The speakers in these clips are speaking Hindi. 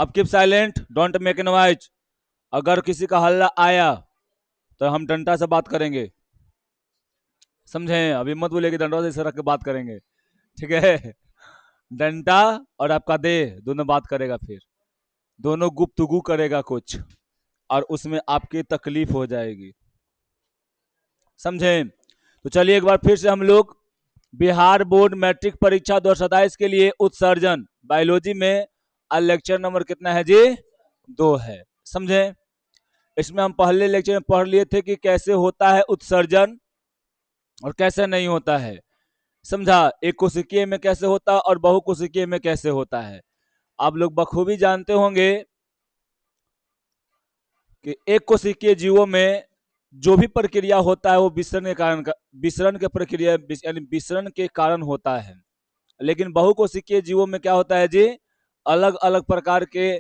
अब keep silent, don't make noise. अगर किसी का हल्ला आया तो हम डंडा से बात करेंगे, समझे? अभी मत बोलिए कि डंडा से इसे रख के बात करेंगे, ठीक है? डंडा और आपका देह दोनों बात करेगा, फिर दोनों गुप्तगू करेगा कुछ, और उसमें आपकी तकलीफ हो जाएगी, समझे? तो चलिए एक बार फिर से हम लोग बिहार बोर्ड मैट्रिक परीक्षा 2027 के लिए उत्सर्जन बायोलॉजी में लेक्चर नंबर कितना है जी? 2 है, समझे? इसमें हम पहले लेक्चर में पढ़ लिए थे कि कैसे होता है उत्सर्जन और कैसे नहीं होता है, समझा? एक कोशिकीय में कैसे होता है और बहुकोशिकीय में कैसे होता है। आप लोग बखूबी जानते होंगे कि एक कोशिकीय जीवों में जो भी प्रक्रिया होता है वो विसरण के कारण विसरण के प्रक्रिया यानी विसरण के कारण होता है। लेकिन बहुकोशिकीय जीवों में क्या होता है जी? अलग अलग प्रकार के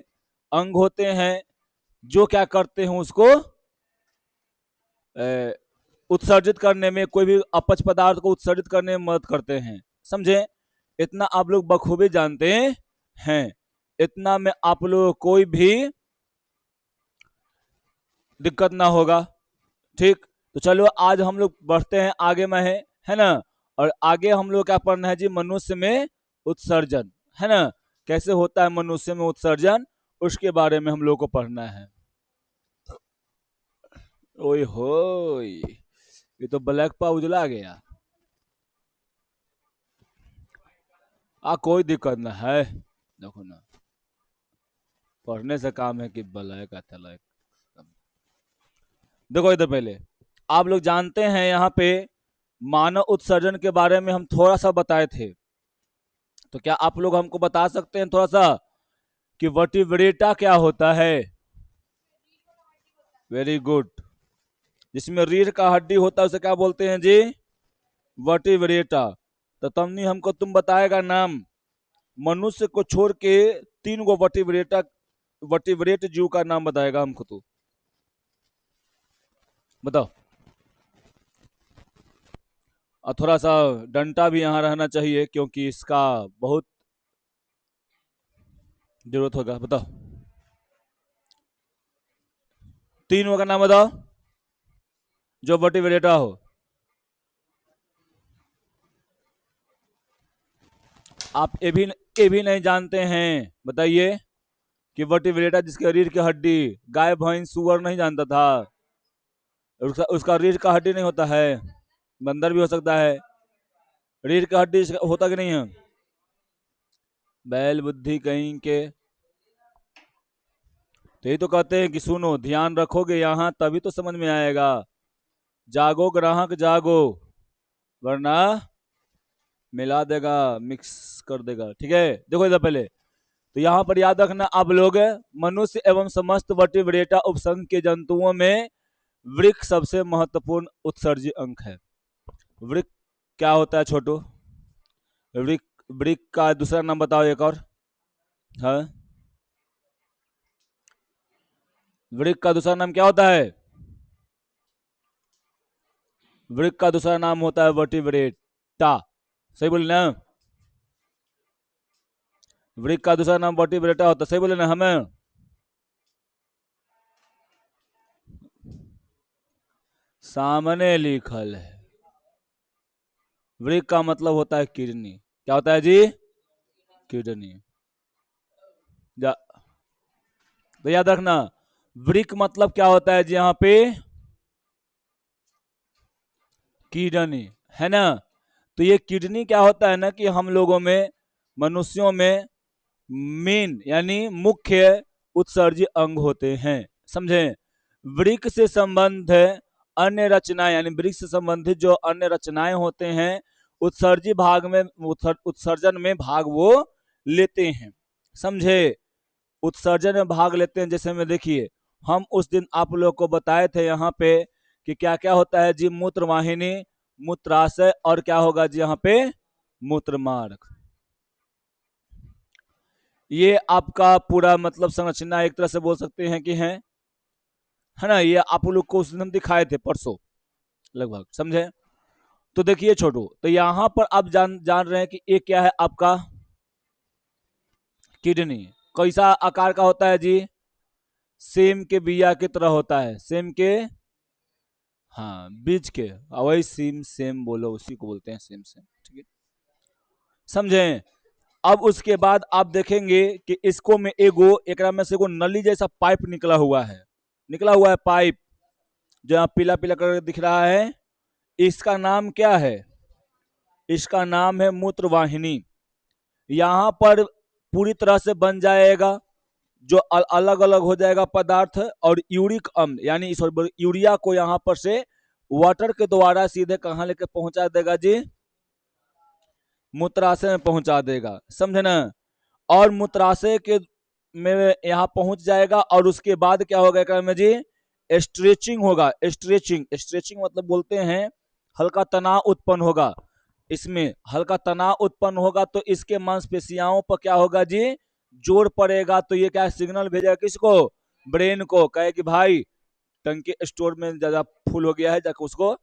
अंग होते हैं जो क्या करते हैं, उसको उत्सर्जित करने में, कोई भी अपच पदार्थ को उत्सर्जित करने में मदद करते हैं, समझे? इतना आप लोग बखूबी जानते हैं, इतना में आप लोग कोई भी दिक्कत ना होगा, ठीक? तो चलो आज हम लोग बढ़ते हैं आगे में, है ना? और आगे हम लोग क्या पढ़ना है जी? मनुष्य में उत्सर्जन, है ना? कैसे होता है मनुष्य में उत्सर्जन, उसके बारे में हम लोग को पढ़ना है। ओए होय, ये तो ब्लैक पा उजला गया। कोई दिक्कत ना है, देखो ना, पढ़ने से काम है कि ब्लैक आता है। देखो इधर पहले आप लोग जानते हैं यहाँ पे मानव उत्सर्जन के बारे में हम थोड़ा सा बताए थे, तो क्या आप लोग हमको बता सकते हैं थोड़ा सा कि वर्टिब्रेटा क्या होता है? Very good. जिसमें रीढ़ का हड्डी होता है उसे क्या बोलते हैं जी? वर्टिब्रेटा। तो तुमने हमको तुम बताएगा नाम, मनुष्य को छोड़ के 3 गो वर्टिब्रेट जीव का नाम बताएगा हमको, तो बताओ। और थोड़ा सा डंटा भी यहाँ रहना चाहिए क्योंकि इसका बहुत जरूरत होगा, बताओ। 3 का नाम बताओ जो वर्टिब्रेटा हो। आप ये भी नहीं जानते हैं, बताइए, कि वर्टिब्रेटा जिसके रीढ़ की हड्डी, गाय भैंस सुअर नहीं जानता था, उसका रीढ़ का हड्डी नहीं होता है, बंदर भी हो सकता है, रीढ़ का हड्डी होता कि नहीं है? बैल बुद्धि कहीं के। तो ये तो कहते हैं कि सुनो, ध्यान रखोगे यहाँ तभी तो समझ में आएगा। जागो ग्राहक जागो, वरना मिला देगा, मिक्स कर देगा, ठीक है? देखो इधर पहले, तो यहाँ पर याद रखना आप लोग, मनुष्य एवं समस्त वर्टिब्रेटा उपसंघ के जंतुओं में वृक्क सबसे महत्वपूर्ण उत्सर्जी अंग है। वृक्क क्या होता है छोटू? वृक्क, वृक्क का दूसरा नाम बताओ एक और। हाँ, वृक्क का दूसरा नाम क्या होता है? वृक्क का दूसरा नाम होता है वर्टिब्रेटा, सही बोले ना? वृक्क का दूसरा नाम वर्टिब्रेटा होता है, सही बोले ना हमें? सामने लिखल है, वृक्क का मतलब होता है किडनी। क्या होता है जी? किडनी। तो याद रखना, वृक्क मतलब क्या होता है जी? यहाँ पे किडनी, है ना? तो ये किडनी क्या होता है ना कि हम लोगों में, मनुष्यों में मेन यानी मुख्य उत्सर्जी अंग होते हैं, समझे? वृक्क से संबंध अन्य रचनाएं, यानी वृक्क से संबंधित जो अन्य रचनाएं होते हैं उत्सर्जी भाग में, उत्सर्जन में भाग वो लेते हैं, समझे? उत्सर्जन में भाग लेते हैं। जैसे में देखिए, हम उस दिन आप लोग को बताए थे यहाँ पे कि क्या क्या होता है जी? मूत्र वाहिनी, मूत्राशय, और क्या होगा जी यहाँ पे? मूत्र मार्ग। ये आपका पूरा मतलब संरचना एक तरह से बोल सकते हैं कि है ना? ये आप लोग को उस दिन दिखाए थे परसों लगभग, समझे? तो देखिए छोटू, तो यहाँ पर आप जान जान रहे हैं कि ये क्या है आपका? किडनी, कैसा आकार का होता है जी? सेम के बिया की तरह होता है, सेम के, हाँ बीज के, वही सेम सेम बोलो, उसी को बोलते हैं सेम सेम, ठीक है, समझे? अब उसके बाद आप देखेंगे कि इसको में एगो एकरा में से एगो नली जैसा पाइप निकला हुआ है, निकला हुआ है पाइप, जो यहाँ पीला पीला कलर दिख रहा है, इसका नाम क्या है? इसका नाम है मूत्र वाहिनी। यहाँ पर पूरी तरह से बन जाएगा, जो अलग अलग हो जाएगा पदार्थ, और यूरिक अम्ल यानी इस यूरिया को यहाँ पर से वाटर के द्वारा सीधे कहाँ लेके पहुंचा देगा जी? मूत्राशय में पहुंचा देगा, समझे ना? और मूत्राशय के में यहाँ पहुंच जाएगा, और उसके बाद क्या होगा क्या में जी? स्ट्रेचिंग होगा, स्ट्रेचिंग, स्ट्रेचिंग मतलब बोलते हैं हल्का तनाव उत्पन्न होगा, इसमें हल्का तनाव उत्पन्न होगा तो इसके मांसपेशियों पर क्या होगा जी? जोर पड़ेगा, तो ये क्या सिग्नल भेजेगा किसको? ब्रेन को, कहे कि भाई टंकी स्टोर में ज्यादा फुल हो गया है, जाकर उसको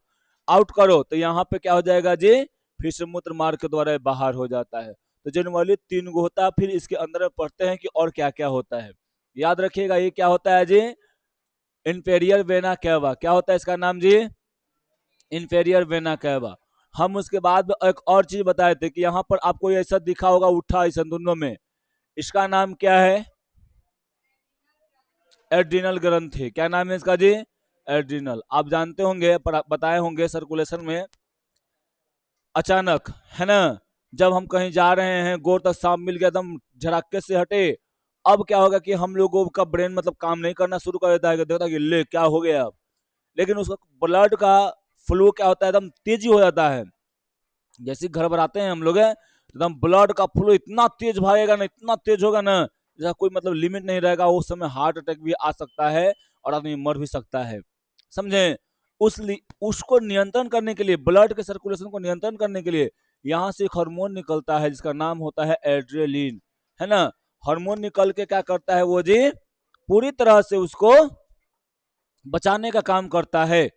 आउट करो, तो यहाँ पे क्या हो जाएगा जी? फिर से मूत्र मार्ग के द्वारा बाहर हो जाता है। तो जनरली 3 गो होता है, फिर इसके अंदर में पढ़ते हैं कि और क्या क्या होता है। याद रखिएगा, ये क्या होता है जी? इंफेरियर वेना कैवा, क्या होता है इसका नाम जी? Inferior vena cava. हम उसके बाद एक और चीज बताए थे कि यहाँ पर आपको ऐसा दिखा होगा उठा ऐसा दोनों में, इसका नाम क्या है? एड्रिनल ग्रंथि। क्या नाम है इसका जी? एड्रिनल। आप जानते होंगे, बताए होंगे सर्कुलेशन में, अचानक है ना, जब हम कहीं जा रहे हैं, गोर तक सांप मिल गया, एकदम झड़ाके से हटे, अब क्या होगा कि हम लोगों का ब्रेन मतलब काम नहीं करना शुरू कर देता है, देखता है कि ले क्या हो गया अब, लेकिन उसका ब्लड का फ्लो क्या होता है, एकदम तेजी हो जाता है। जैसे घर पर आते हैं हम लोग, एकदम ब्लड का फ्लो इतना तेज भागेगा ना, इतना तेज होगा ना, जैसा कोई मतलब लिमिट नहीं रहेगा, उस समय हार्ट अटैक भी आ सकता है और आदमी मर भी सकता है, समझे? उस उसको नियंत्रण करने के लिए, ब्लड के सर्कुलेशन को नियंत्रण करने के लिए यहाँ से एक हार्मोन निकलता है जिसका नाम होता है एड्रेलिन, है ना? हार्मोन निकल के क्या करता है वो जी? पूरी तरह से उसको बचाने का काम करता है,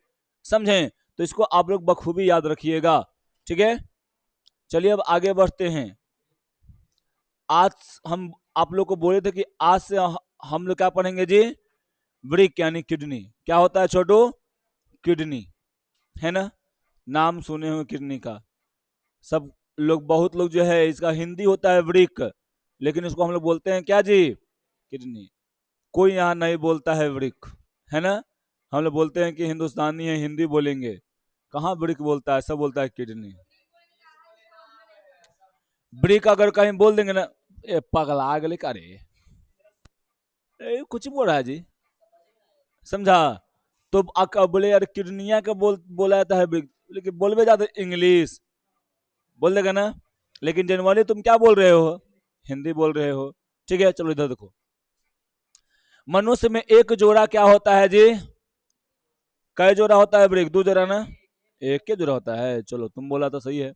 समझे? तो इसको आप लोग बखूबी याद रखिएगा, ठीक है? चलिए अब आगे बढ़ते हैं। आज हम आप लोग को बोले थे कि आज से हम लोग क्या पढ़ेंगे जी? वृक्क यानी किडनी। क्या होता है छोटू? किडनी, है ना? नाम सुने हुए किडनी का, सब लोग, बहुत लोग जो है, इसका हिंदी होता है वृक्क, लेकिन इसको हम लोग बोलते हैं क्या जी? किडनी। कोई यहाँ नहीं बोलता है वृक्क, है ना? हम लोग बोलते हैं कि हिंदुस्तानी है, हिंदी बोलेंगे, कहाँ वृक्क बोलता है, सब बोलता है किडनी। ब्रिक अगर कहीं बोल देंगे ना, ए पगला गले का रे, कुछ बोल रहा है जी, समझा? तो बोले यार किडनिया का बोला जाता है ब्रिक, लेकिन बोलवे जाते इंग्लिश, बोल देगा ना, लेकिन जनरली तुम क्या बोल रहे हो? हिंदी बोल रहे हो, ठीक है? चलो इधर देखो, मनुष्य में एक जोड़ा क्या होता है जी? कई जोड़ा होता है ब्रिक? 2 जोड़ा ना, एक के जोड़ा होता है, चलो तुम बोला तो सही है।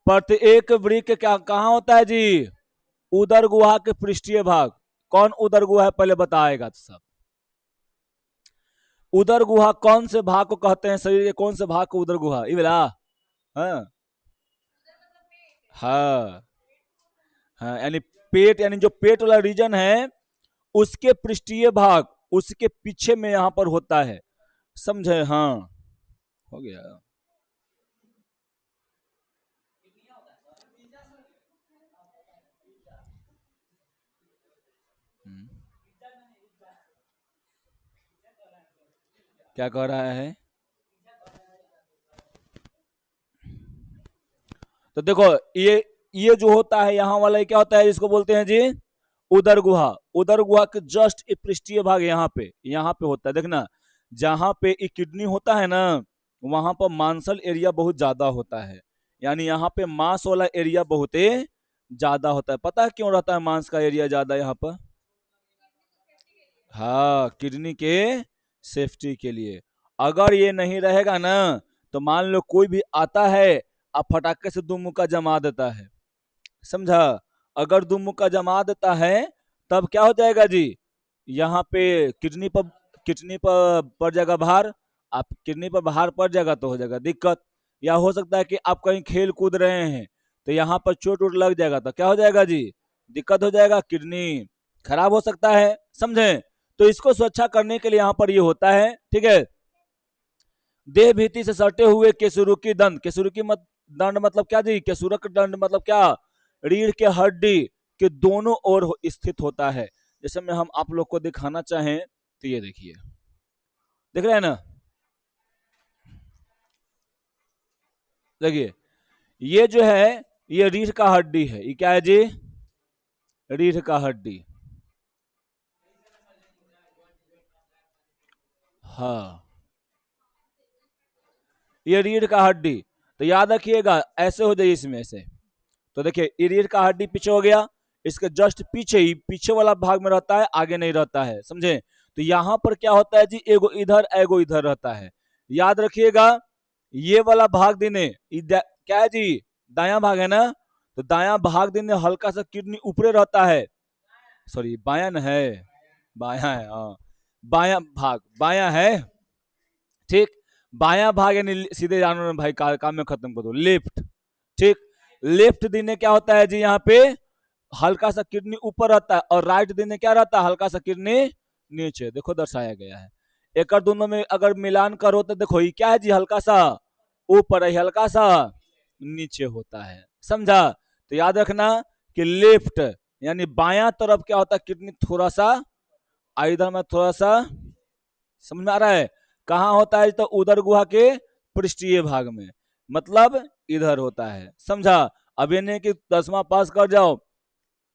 प्रत्येक वृक्क क्या कहाँ होता है जी? उदर गुहा के पृष्ठीय भाग। कौन उदर गुहा है पहले बताएगा तो सब। उदर गुहा कौन से भाग को कहते हैं? शरीर के कौन से भाग को उदर गुहा? ये बोला, हाँ हाँ हाँ, यानी पेट, यानी जो पेट वाला रीजन है उसके पृष्ठीय भाग, उसके पीछे में यहाँ पर होता है, समझे? हाँ, हो गया। क्या कह रहा है? तो देखो, ये जो होता है यहाँ वाला, ये क्या होता है? इसको बोलते हैं जी उदर गुहा। उदर गुहा के जस्ट एक पृष्ठीय भाग यहाँ पे होता है, देखना, जहां पे एक किडनी होता है ना, वहां पर मांसल एरिया बहुत ज्यादा होता है, यानी यहाँ पे मांस वाला एरिया बहुत ज्यादा होता है। पता है क्यों रहता है मांस का एरिया ज्यादा यहाँ पर? हाँ, किडनी के सेफ्टी के लिए। अगर ये नहीं रहेगा ना, तो मान लो कोई भी आता है, अब फटाके से 2 मुक्का जमा देता है, समझा? अगर 2 मुक्का जमा देता है, तब क्या हो जाएगा जी? यहाँ पे किडनी पर पड़ जाएगा भार। आप किडनी पर भार पड़ जाएगा तो हो जाएगा दिक्कत। या हो सकता है कि आप कहीं खेल कूद रहे हैं, तो यहाँ पर चोट वोट लग जाएगा, तो क्या हो जाएगा जी? दिक्कत हो जाएगा, किडनी खराब हो सकता है, समझे। तो इसको सुरक्षा करने के लिए यहाँ पर ये होता है, ठीक है। देह भीति से सटे हुए केसुरुकी दंड, केसुरुकी दंड मतलब क्या जी, केसुरक दंड मतलब क्या, रीढ़ के हड्डी के दोनों ओर स्थित होता है। जैसे मैं हम आप लोग को दिखाना चाहें तो ये देखिए, देख रहे हैं ना, देखिए ये जो है ये रीढ़ का हड्डी है, ये क्या है जी, रीढ़ का हड्डी। हाँ, ये रीढ़ का हड्डी। तो याद रखिएगा ऐसे हो जाए इसमें से। तो देखिए ये रीढ़ का हड्डी पीछे हो गया, इसके जस्ट पीछे ही पीछे वाला भाग में रहता है, आगे नहीं रहता है, समझे। तो यहां पर क्या होता है जी, एगो इधर एगो इधर रहता है। याद रखिएगा ये वाला भाग देने क्या है जी, दायां भाग है ना। तो दायां भाग देने हल्का सा किडनी ऊपरे रहता है, सॉरी बायां न है, बायां है, हाँ बायां भाग बायां है, ठीक। बायां भाग यानी सीधे जानो भाई, काम में खत्म कर दो, लेफ्ट, ठीक। लेफ्ट दिन क्या होता है जी, यहाँ पे हल्का सा किडनी ऊपर रहता है, और राइट दिन क्या रहता है, हल्का सा किडनी नीचे, देखो दर्शाया गया है। एक दोनों में अगर मिलान करो तो देखो ये क्या है जी, हल्का सा ऊपर है, हल्का सा नीचे होता है, समझा। तो याद रखना कि लेफ्ट यानी बायां तरफ क्या होता है, किडनी थोड़ा सा इधर में थोड़ा सा, समझ में आ रहा है, कहाँ होता है, तो उदर गुहा के पृष्ठीय भाग में, मतलब इधर होता है, समझा। अब ये नहीं कि 10वां पास कर जाओ,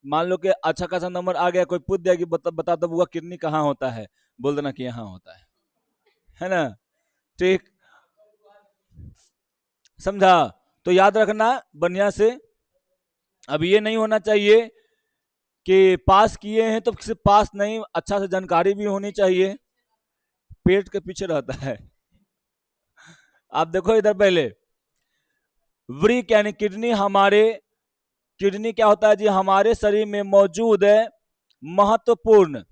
मान लो कि अच्छा खासा नंबर आ गया, कोई पूछ दिया कि बता दो वो किडनी कहाँ होता है, बोल देना कि यहाँ होता है ना, ठीक, समझा। तो याद रखना बढ़िया से। अब ये नहीं होना चाहिए कि पास किए हैं तो सिर्फ पास नहीं, अच्छा से जानकारी भी होनी चाहिए, पेट के पीछे रहता है। आप देखो इधर पहले, वृक यानी किडनी, हमारे किडनी क्या होता है जी, हमारे शरीर में मौजूद है महत्वपूर्ण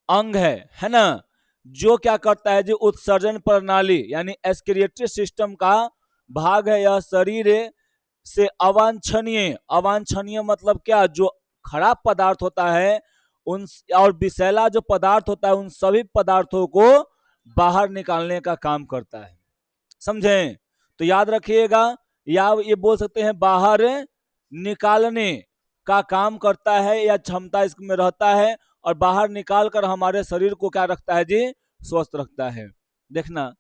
अंग है ना, जो क्या करता है जी, उत्सर्जन प्रणाली यानी एक्सक्रिएटरी सिस्टम का भाग है। यह शरीर से अवांछनीय, अवांछनीय मतलब क्या, जो खराब पदार्थ होता है उन, और विषैला जो पदार्थ होता है, उन सभी पदार्थों को बाहर निकालने का काम करता है, समझें। तो याद रखिएगा, या ये बोल सकते हैं बाहर निकालने का काम करता है, या क्षमता इसमें रहता है, और बाहर निकाल कर हमारे शरीर को क्या रखता है जी, स्वस्थ रखता है। देखना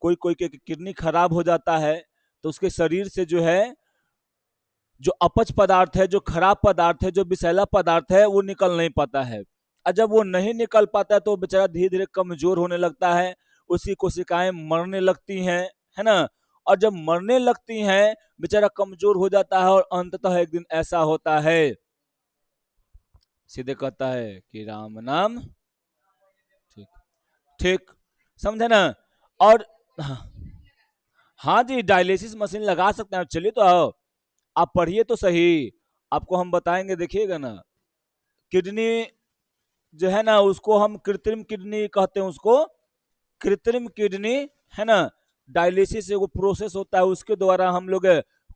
कोई कोई के किडनी खराब हो जाता है तो उसके शरीर से जो है, जो अपच पदार्थ है, जो खराब पदार्थ है, जो विषैला पदार्थ है, वो निकल नहीं पाता है। और जब वो नहीं निकल पाता है तो बेचारा धीरे धीरे कमजोर होने लगता है, उसकी कोशिकाएं मरने लगती हैं, है ना। और जब मरने लगती हैं, बेचारा कमजोर हो जाता है, और अंततः एक दिन ऐसा होता है, सीधे कहता है कि राम नाम, ठीक, ठीक, समझे ना। और हाँ जी, डायलिसिस मशीन लगा सकते हैं, चलिए तो आओ, आप पढ़िए तो सही, आपको हम बताएंगे, देखिएगा ना। किडनी जो है ना, उसको हम कृत्रिम किडनी कहते हैं, उसको कृत्रिम किडनी, है ना। डायलिसिस एगो प्रोसेस होता है, उसके द्वारा हम लोग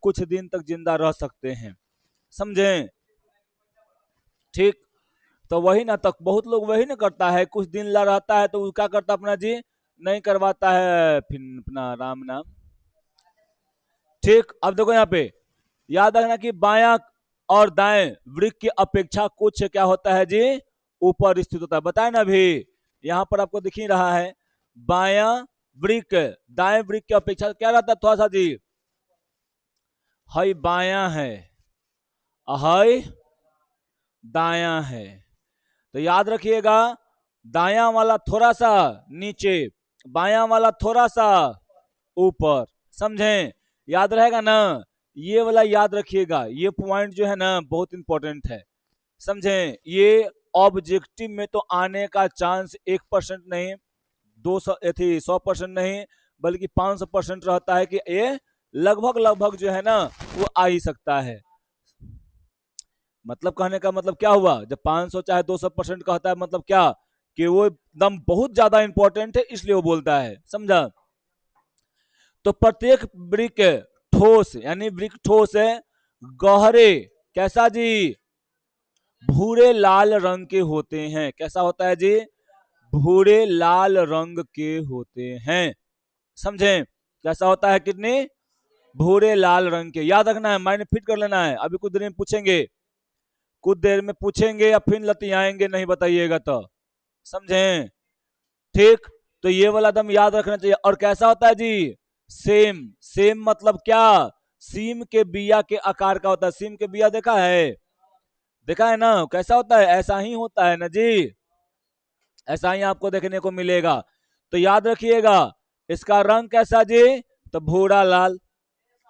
कुछ दिन तक जिंदा रह सकते हैं, समझे, ठीक। तो वही ना, तक बहुत लोग वही ना करता है, कुछ दिन ला रहता है तो वो क्या करता अपना जी, नहीं करवाता है फिर अपना राम नाम, ठीक। अब देखो यहाँ पे याद रखना कि बायां और दाएं वृक्क की अपेक्षा कुछ क्या होता है जी, ऊपर स्थित होता है, बताए ना अभी, यहाँ पर आपको दिख ही रहा है, बायां वृक्क दाएं वृक्क की अपेक्षा क्या रहता है, थोड़ा सा जी, हई बायां है, हई दायां है। तो याद रखिएगा, दायां वाला थोड़ा सा नीचे, बायां वाला थोड़ा सा ऊपर, समझें, याद रहेगा ना। ये वाला याद रखिएगा, ये पॉइंट जो है ना बहुत इंपॉर्टेंट है, समझें। ये ऑब्जेक्टिव में तो आने का चांस 1% नहीं, 100% नहीं, बल्कि 500% रहता है कि ये लगभग लगभग जो है ना वो आ ही सकता है। मतलब कहने का मतलब क्या हुआ, जब 500 चाहे 200% कहता है, मतलब क्या कि वो एकदम बहुत ज्यादा इंपॉर्टेंट है, इसलिए वो बोलता है, समझा। तो प्रत्येक वृक्क ठोस यानी वृक्क ठोस है, गहरे कैसा जी, भूरे लाल रंग के होते हैं। कैसा होता है जी? भूरे लाल रंग के होते हैं। समझे? कैसा होता है? कितने? भूरे लाल रंग के। याद रखना है, माइंड फिट कर लेना है। अभी कुछ देर में पूछेंगे, कुछ देर में पूछेंगे या फिर लतियाएंगे नहीं बताइएगा तो। समझे? ठीक, तो ये वाला दम याद रखना चाहिए। और कैसा होता है जी? सेम। सेम मतलब क्या? सीम के बिया के आकार का होता है। सीम के बिया देखा है? देखा है ना? कैसा होता है? ऐसा ही होता है ना जी, ऐसा ही आपको देखने को मिलेगा। तो याद रखिएगा, इसका रंग कैसा जी? तो भूरा लाल।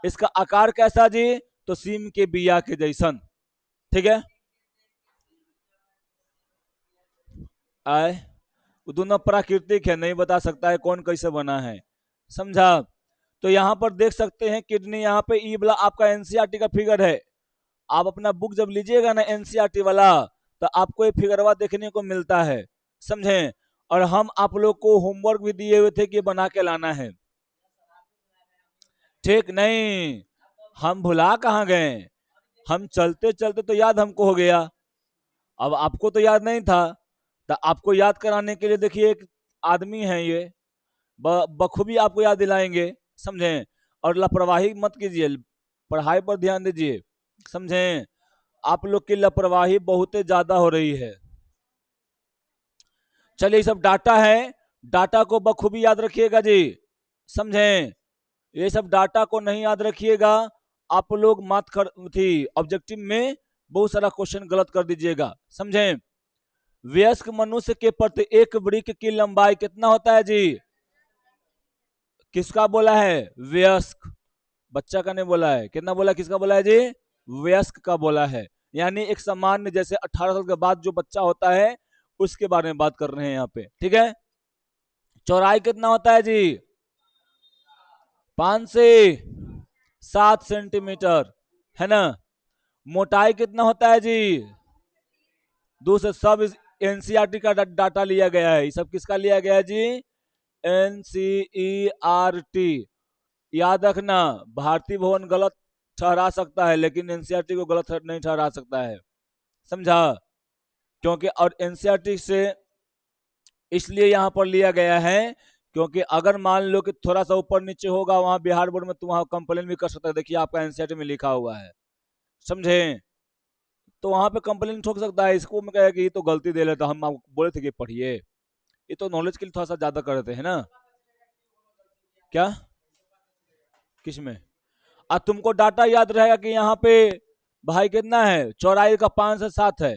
इसका आकार कैसा जी? तो सीम के बिया के जैसन। ठीक है? आए, वो दोनों प्राकृतिक है, नहीं बता सकता है कौन कैसे बना है। समझा? तो यहां पर देख सकते हैं किडनी, यहाँ पे ई वाला आपका एनसीईआरटी का फिगर है। आप अपना बुक जब लीजिएगा ना एनसीईआरटी वाला, तो आपको ये फिगरवा देखने को मिलता है। समझे? और हम आप लोग को होमवर्क भी दिए हुए थे कि बना के लाना है। ठीक नहीं, हम भुला कहाँ गए? हम चलते चलते तो याद हमको हो गया, अब आपको तो याद नहीं था। तो आपको याद कराने के लिए देखिए एक आदमी है ये, बखूबी आपको याद दिलाएंगे। समझे? और लापरवाही मत कीजिए, पढ़ाई पर ध्यान दीजिए। समझे? आप लोग की लापरवाही बहुत ज्यादा हो रही है। चलिए, सब डाटा है, डाटा को बखूबी याद रखिएगा जी। समझे? ये सब डाटा को नहीं याद रखिएगा, आप लोग मात कर थी ऑब्जेक्टिव में बहुत सारा क्वेश्चन गलत कर दीजिएगा। समझे? वयस्क मनुष्य के प्रति एक वृक्क की लंबाई कितना होता है जी? किसका बोला है? वयस्क। बच्चा का नहीं बोला है। कितना बोला? किसका बोला है जी? वयस्क का बोला है। यानी एक सामान्य जैसे 18 साल के बाद जो बच्चा होता है उसके बारे में बात कर रहे हैं यहाँ पे। ठीक है? चौड़ाई कितना होता है जी? 5 से 7 सेंटीमीटर, है ना? मोटाई कितना होता है जी? 2 से। सब एनसीईआरटी का डाटा लिया गया है। ये सब किसका लिया गया है जी? एनसीईआरटी। याद रखना, भारतीय भवन गलत ठहरा सकता है लेकिन एनसीईआरटी को गलत नहीं ठहरा सकता है। समझा? क्योंकि और एनसीईआरटी से इसलिए यहां पर लिया गया है क्योंकि अगर मान लो कि थोड़ा सा ऊपर नीचे होगा वहां बिहार बोर्ड में, तो वहां कंप्लेन भी कर सकता है। देखिए आपका एनसीईआरटी में लिखा हुआ है। समझे? तो वहां पे कंप्लेन ठोक सकता है। इसको मैं कहे कि ये तो गलती दे लेता, हम आपको बोले थे कि पढ़िए। ये तो नॉलेज के लिए थोड़ा सा ज्यादा कर देते हैं ना। क्या? किस में? अब तुमको डाटा याद रहेगा कि यहाँ पे भाई कितना है, चौड़ाई का 5 से 7 है।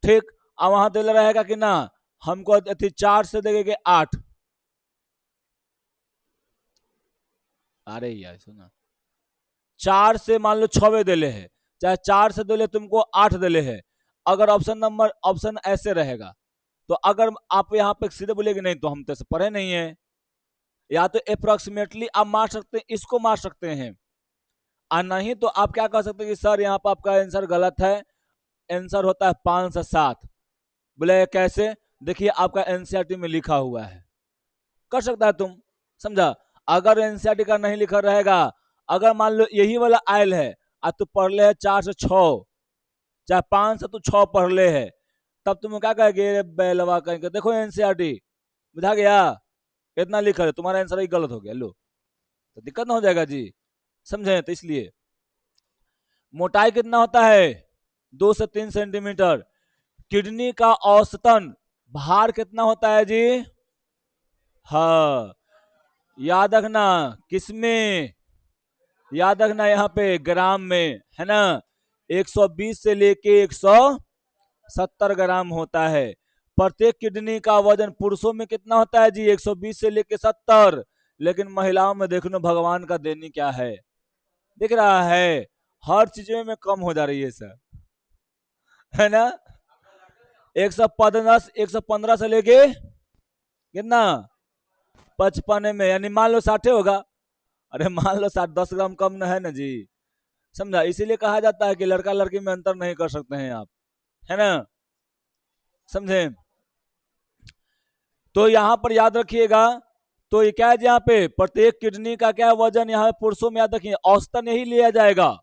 ठीक, अब वहां दे रहेगा कि ना हमको 4 से देंगे 8। अरे यार सुना, 4 से मान लो 6 दिले है, चाहे 4 से दिले तुमको 8 दिले है। अगर ऑप्शन ऐसे रहेगा तो अगर आप यहाँ पे सीधे बोलेगे नहीं तो हम तो पढ़े नहीं है, या तो अप्रोक्सीमेटली आप मार सकते हैं, इसको मार सकते हैं, और नहीं तो आप क्या कह सकते हैं कि सर यहाँ पर आपका आंसर गलत है, आंसर होता है 5 से 7। बोले कैसे? देखिए आपका एनसीईआरटी में लिखा हुआ है, कर सकता है तुम। समझा? अगर एनसीईआरटी का नहीं लिखा रहेगा, अगर मान लो यही वाला आयल है और तू पढ़ ले है 4 से 6, चाहे 5 से तू 6 पढ़ ले है, तब तुम क्या कहेंगे? बेलवा कहेंगे देखो एनसीईआरटी बुझा गया, इतना लिखा है, तुम्हारा आंसर ही गलत हो गया, लो तो दिक्कत ना हो जाएगा जी। समझे? तो इसलिए मोटाई कितना होता है? 2 से 3 सेंटीमीटर। किडनी का औसतन भार कितना होता है जी? हाँ, याद रखना किसमें? याद रखना यहाँ पे ग्राम में, है ना? 120 से लेके 170 ग्राम होता है। प्रत्येक किडनी का वजन पुरुषों में कितना होता है जी? 120 से लेके 70। लेकिन महिलाओं में देख लो भगवान का देनी क्या है, दिख रहा है, हर चीजों में कम हो जा रही है सर, है ना? 115 से लेके कितना? 55 में, यानी मान लो 60 होगा। अरे मान लो 60, 10 ग्राम कम न है ना जी। समझा? इसीलिए कहा जाता है कि लड़का लड़की में अंतर नहीं कर सकते हैं आप, है ना? समझे? तो यहां पर याद रखिएगा, तो ये क्या है यहाँ पे प्रत्येक किडनी का क्या वजन यहाँ पुरुषों में, याद रखिए औसतन यही लिया जाएगा।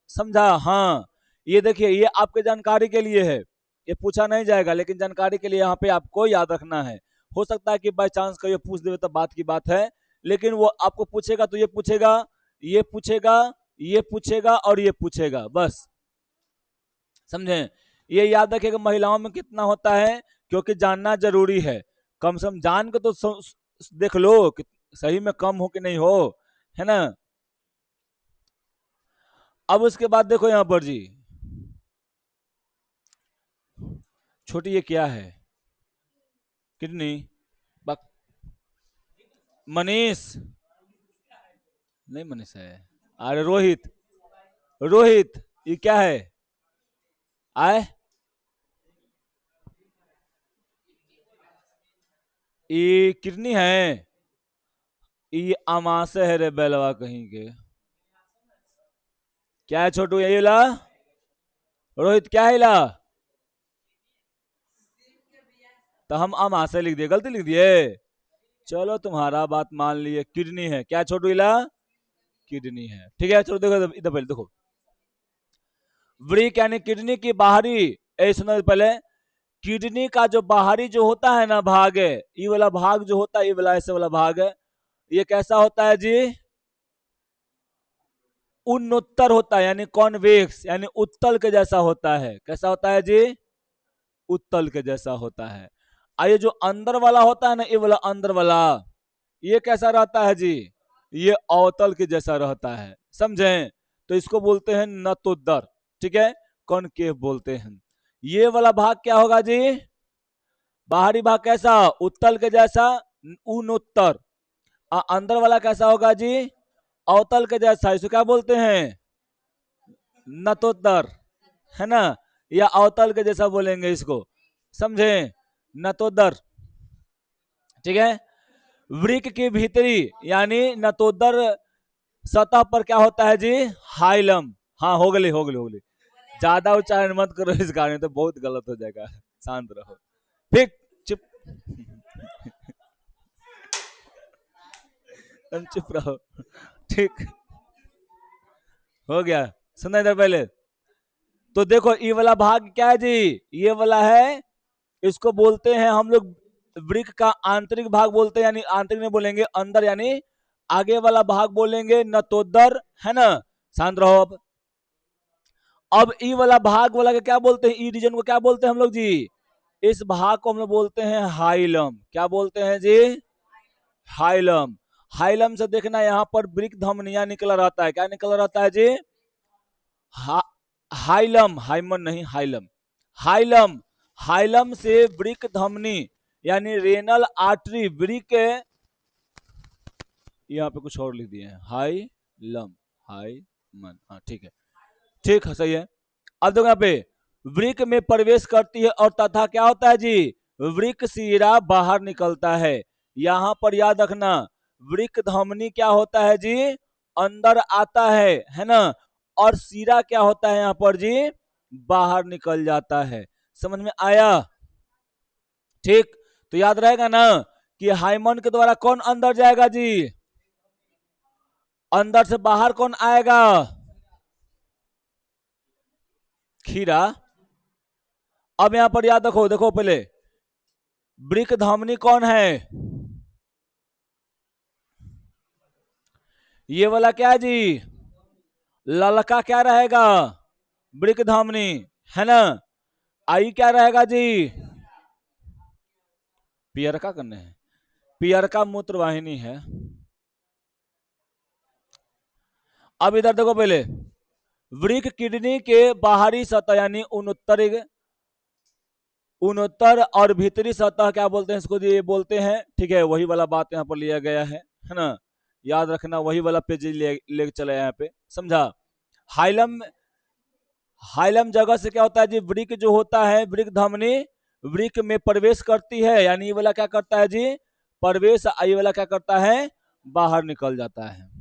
समझा? हाँ, ये देखिए, ये आपके जानकारी के लिए है, ये पूछा नहीं जाएगा, लेकिन जानकारी के लिए यहाँ पे आपको याद रखना है। हो सकता है कि बाय चांस कहीं पूछ देवे तो बात की बात है, लेकिन वो आपको पूछेगा तो ये पूछेगा, ये पूछेगा, ये पूछेगा और ये पूछेगा, बस समझे। ये याद रखिएगा महिलाओं में कितना होता है, क्योंकि जानना जरूरी है। कम से कम जान के तो देख लो कि सही में कम हो कि नहीं हो, है ना। अब उसके बाद देखो यहां पर जी, छोटी ये क्या है, किडनी, मनीष, नहीं मनीष है, अरे रोहित, रोहित ये क्या है, आए, ये किडनी है, ये अमाशय है रे बेलवा कहीं के। क्या है छोटू, यही ला, रोहित क्या है ला, तो हम अमाशय लिख दिए, गलती लिख दिए, चलो तुम्हारा बात मान लिए, किडनी है, क्या छोटू इला, किडनी है, ठीक है। चलो देखो इधर पहले देखो, वृक यानी किडनी की बाहरी, सुनो पहले, किडनी का जो बाहरी जो होता है ना भाग है, ये वाला भाग जो होता है, ये वाला ऐसे वाला भाग है, ये कैसा होता है जी, उन्नोत्तर होता है, यानी कॉन्वेक्स, यानी उत्तल के जैसा होता है, कैसा होता है जी, उत्तल के जैसा होता है। ये जो अंदर वाला होता है ना, ये वाला अंदर वाला, ये कैसा रहता है जी, ये अवतल के जैसा रहता है, समझे। तो इसको बोलते हैं नतोदर, ठीक है, कॉनकेव बोलते हैं। ये वाला भाग क्या होगा जी, बाहरी भाग कैसा, उत्तल के जैसा, उन्नोत्तर। अंदर वाला कैसा होगा जी, अवतल के जैसा, इसको क्या बोलते हैं, नतोदर, है ना, या अवतल के जैसा बोलेंगे इसको, समझे, नतोदर, ठीक है। वृक की भीतरी यानी नतोदर सतह पर क्या होता है जी, हाइलम, हाँ हो गई हो गई हो गई, ज्यादा उच्चारण मत करो इस गाने, तो बहुत गलत हो जाएगा, शांत रहो, ठीक, चुप, तुम चुप रहो, ठीक हो गया। सुना इधर पहले, तो देखो ये वाला भाग क्या है जी, ये वाला है, इसको बोलते हैं हम लोग वृक का आंतरिक भाग बोलते हैं, यानी आंतरिक नहीं बोलेंगे, अंदर यानी आगे वाला भाग बोलेंगे नतोदर, है ना, शांत रहो। अब ई वाला भाग वाला के क्या बोलते हैं, ई रीजन को क्या बोलते हैं हम लोग जी, इस भाग को हम लोग बोलते हैं हाइलम, क्या बोलते हैं जी, हाइलम। हाइलम से देखना यहाँ पर वृक धमनिया निकला रहता है, क्या निकला रहता है जी, हा, हाइलम, हाइमन नहीं हाइलम, हाइलम, हाइलम से वृक धमनी यानी रेनल आर्टरी, वृक, यहाँ पे कुछ और लिख दिए हैं, हाइलम, हाइमन, हाँ ठीक है, ठीक है, सही है। अब देखो यहाँ पे वृक में प्रवेश करती है और तथा क्या होता है जी, वृक सीरा बाहर निकलता है। यहाँ पर याद रखना, वृक धमनी क्या होता है जी, अंदर आता है ना, और सीरा क्या होता है यहाँ पर जी, बाहर निकल जाता है, समझ में आया, ठीक। तो याद रहेगा ना कि हाइमन के द्वारा कौन अंदर जाएगा जी, अंदर से बाहर कौन आएगा, खीरा। अब यहां पर याद रखो, देखो पहले वृक धमनी कौन है, ये वाला क्या है जी, ललका क्या रहेगा, वृक धमनी, है ना, आई क्या रहेगा जी, पियरका करने है, पियरका मूत्रवाहिनी है। अब इधर देखो पहले, वृक किडनी के बाहरी सतह यानी उन्नोत्तर और भीतरी सतह क्या बोलते हैं इसको, ये बोलते हैं, ठीक है, वही वाला बात यहाँ पर लिया गया है ना, याद रखना, वही वाला पेज ले चला यहाँ पे, समझा। हाइलम, हाइलम जगह से क्या होता है जी, वृक जो होता है, वृक धमनी वृक में प्रवेश करती है, यानी ये वाला क्या करता है जी, प्रवेश, ये वाला क्या करता है, बाहर निकल जाता है।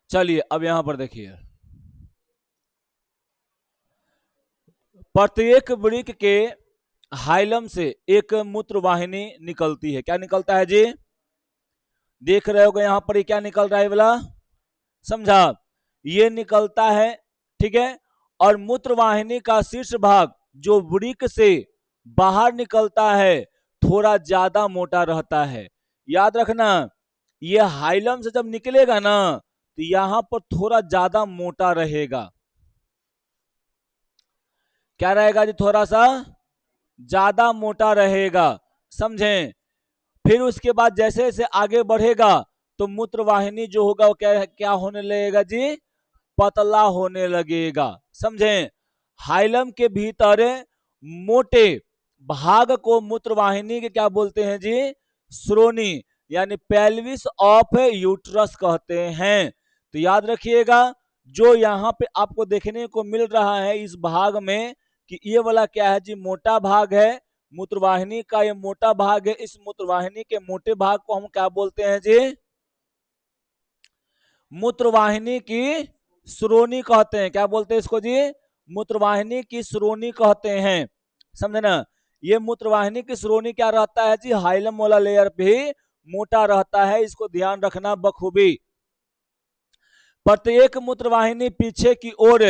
चलिए अब यहां पर देखिए, प्रत्येक वृक के हाइलम से एक मूत्रवाहिनी निकलती है, क्या निकलता है जी, देख रहे हो यहाँ पर क्या निकल रहा है वाला, समझा, ये निकलता है, ठीक है। और मूत्रवाहिनी का शीर्ष भाग जो वृक्क से बाहर निकलता है थोड़ा ज्यादा मोटा रहता है। याद रखना, ये हाइलम से जब निकलेगा ना तो यहां पर थोड़ा ज्यादा मोटा रहेगा। क्या रहेगा जी? थोड़ा सा ज्यादा मोटा रहेगा, समझें। फिर उसके बाद जैसे जैसे आगे बढ़ेगा तो मूत्रवाहिनी जो होगा वो क्या क्या होने लगेगा जी? पतला होने लगेगा, समझें। हाइलम के भीतर मोटे भाग को मूत्रवाहिनी के क्या बोलते हैं जी? श्रोणी, यानी पेल्विस ऑफ यूट्रस कहते हैं। तो याद रखिएगा, जो यहाँ पे आपको देखने को मिल रहा है इस भाग में कि ये वाला क्या है जी? मोटा भाग है, मूत्रवाहिनी का ये मोटा भाग है। इस मूत्रवाहिनी के मोटे भाग को हम क्या बोलते हैं जी? मूत्रवाहिनी की श्रोणी कहते हैं। क्या बोलते हैं इसको जी? मूत्रवाहिनी की श्रोणी कहते हैं, समझे ना। ये मूत्रवाहिनी की श्रोणी क्या रहता है जी? हाइलम वाला लेयर भी मोटा रहता है, इसको ध्यान रखना बखूबी। प्रत्येक मूत्रवाहिनी पीछे की ओर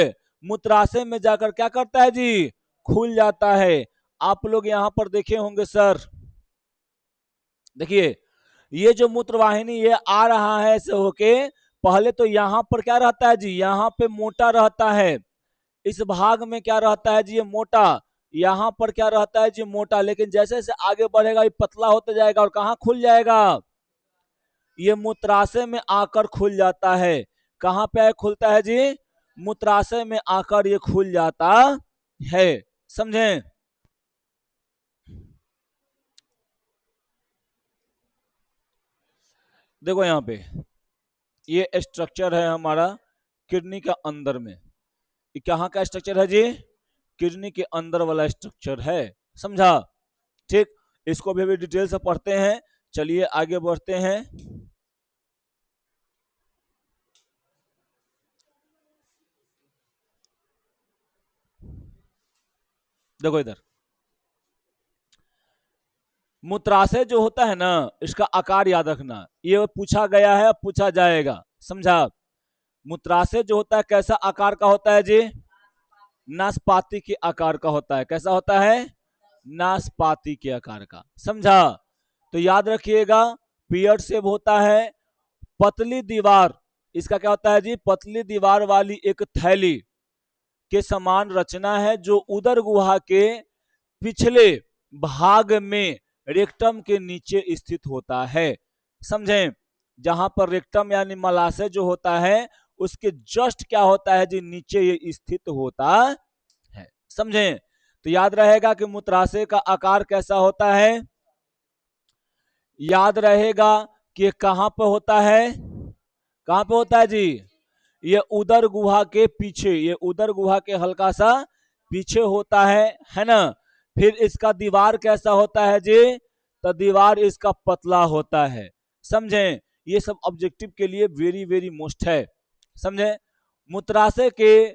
मूत्राशय में जाकर क्या करता है जी? खुल जाता है। आप लोग यहां पर देखे होंगे सर, देखिए ये जो मूत्रवाहिनी ये आ रहा है ऐसे होके, पहले तो यहां पर क्या रहता है जी? यहां पे मोटा रहता है, इस भाग में क्या रहता है जी? ये मोटा। यहां पर क्या रहता है जी? मोटा। लेकिन जैसे जैसे आगे बढ़ेगा ये पतला होता जाएगा और कहां खुल जाएगा? ये मूत्राशय में आकर खुल जाता है। कहां पे खुलता है जी? मूत्राशय में आकर ये खुल जाता है, समझें। देखो यहां पे ये स्ट्रक्चर है हमारा किडनी का अंदर में। ये कहाँ का स्ट्रक्चर है जी? किडनी के अंदर वाला स्ट्रक्चर है, समझा। ठीक, इसको भी डिटेल से पढ़ते हैं। चलिए आगे बढ़ते हैं। देखो इधर मूत्राशय जो होता है ना, इसका आकार याद रखना, ये पूछा गया है, पूछा जाएगा, समझा। मूत्राशय जो होता है कैसा आकार का होता है जी? नाशपाती के आकार का होता है। कैसा होता है? नाशपाती के आकार का, समझा। तो याद रखिएगा, पियर्ड शेप होता है, पतली दीवार, इसका क्या होता है जी? पतली दीवार वाली एक थैली के समान रचना है जो उदर गुहा के पिछले भाग में रेक्टम के नीचे स्थित होता है, समझें। जहां पर रेक्टम यानी मलाशय जो होता है उसके जस्ट क्या होता है जी? नीचे ये स्थित होता है, समझें। तो याद रहेगा कि मूत्राशय का आकार कैसा होता है। याद रहेगा कि कहां पर होता है? कहां पे होता है जी? ये उदर गुहा के पीछे, ये उदर गुहा के हल्का सा पीछे होता है ना। फिर इसका दीवार कैसा होता है जी? तो दीवार इसका पतला होता है, समझें। ये सब ऑब्जेक्टिव के लिए वेरी वेरी मोस्ट है, समझें। मूत्राशय के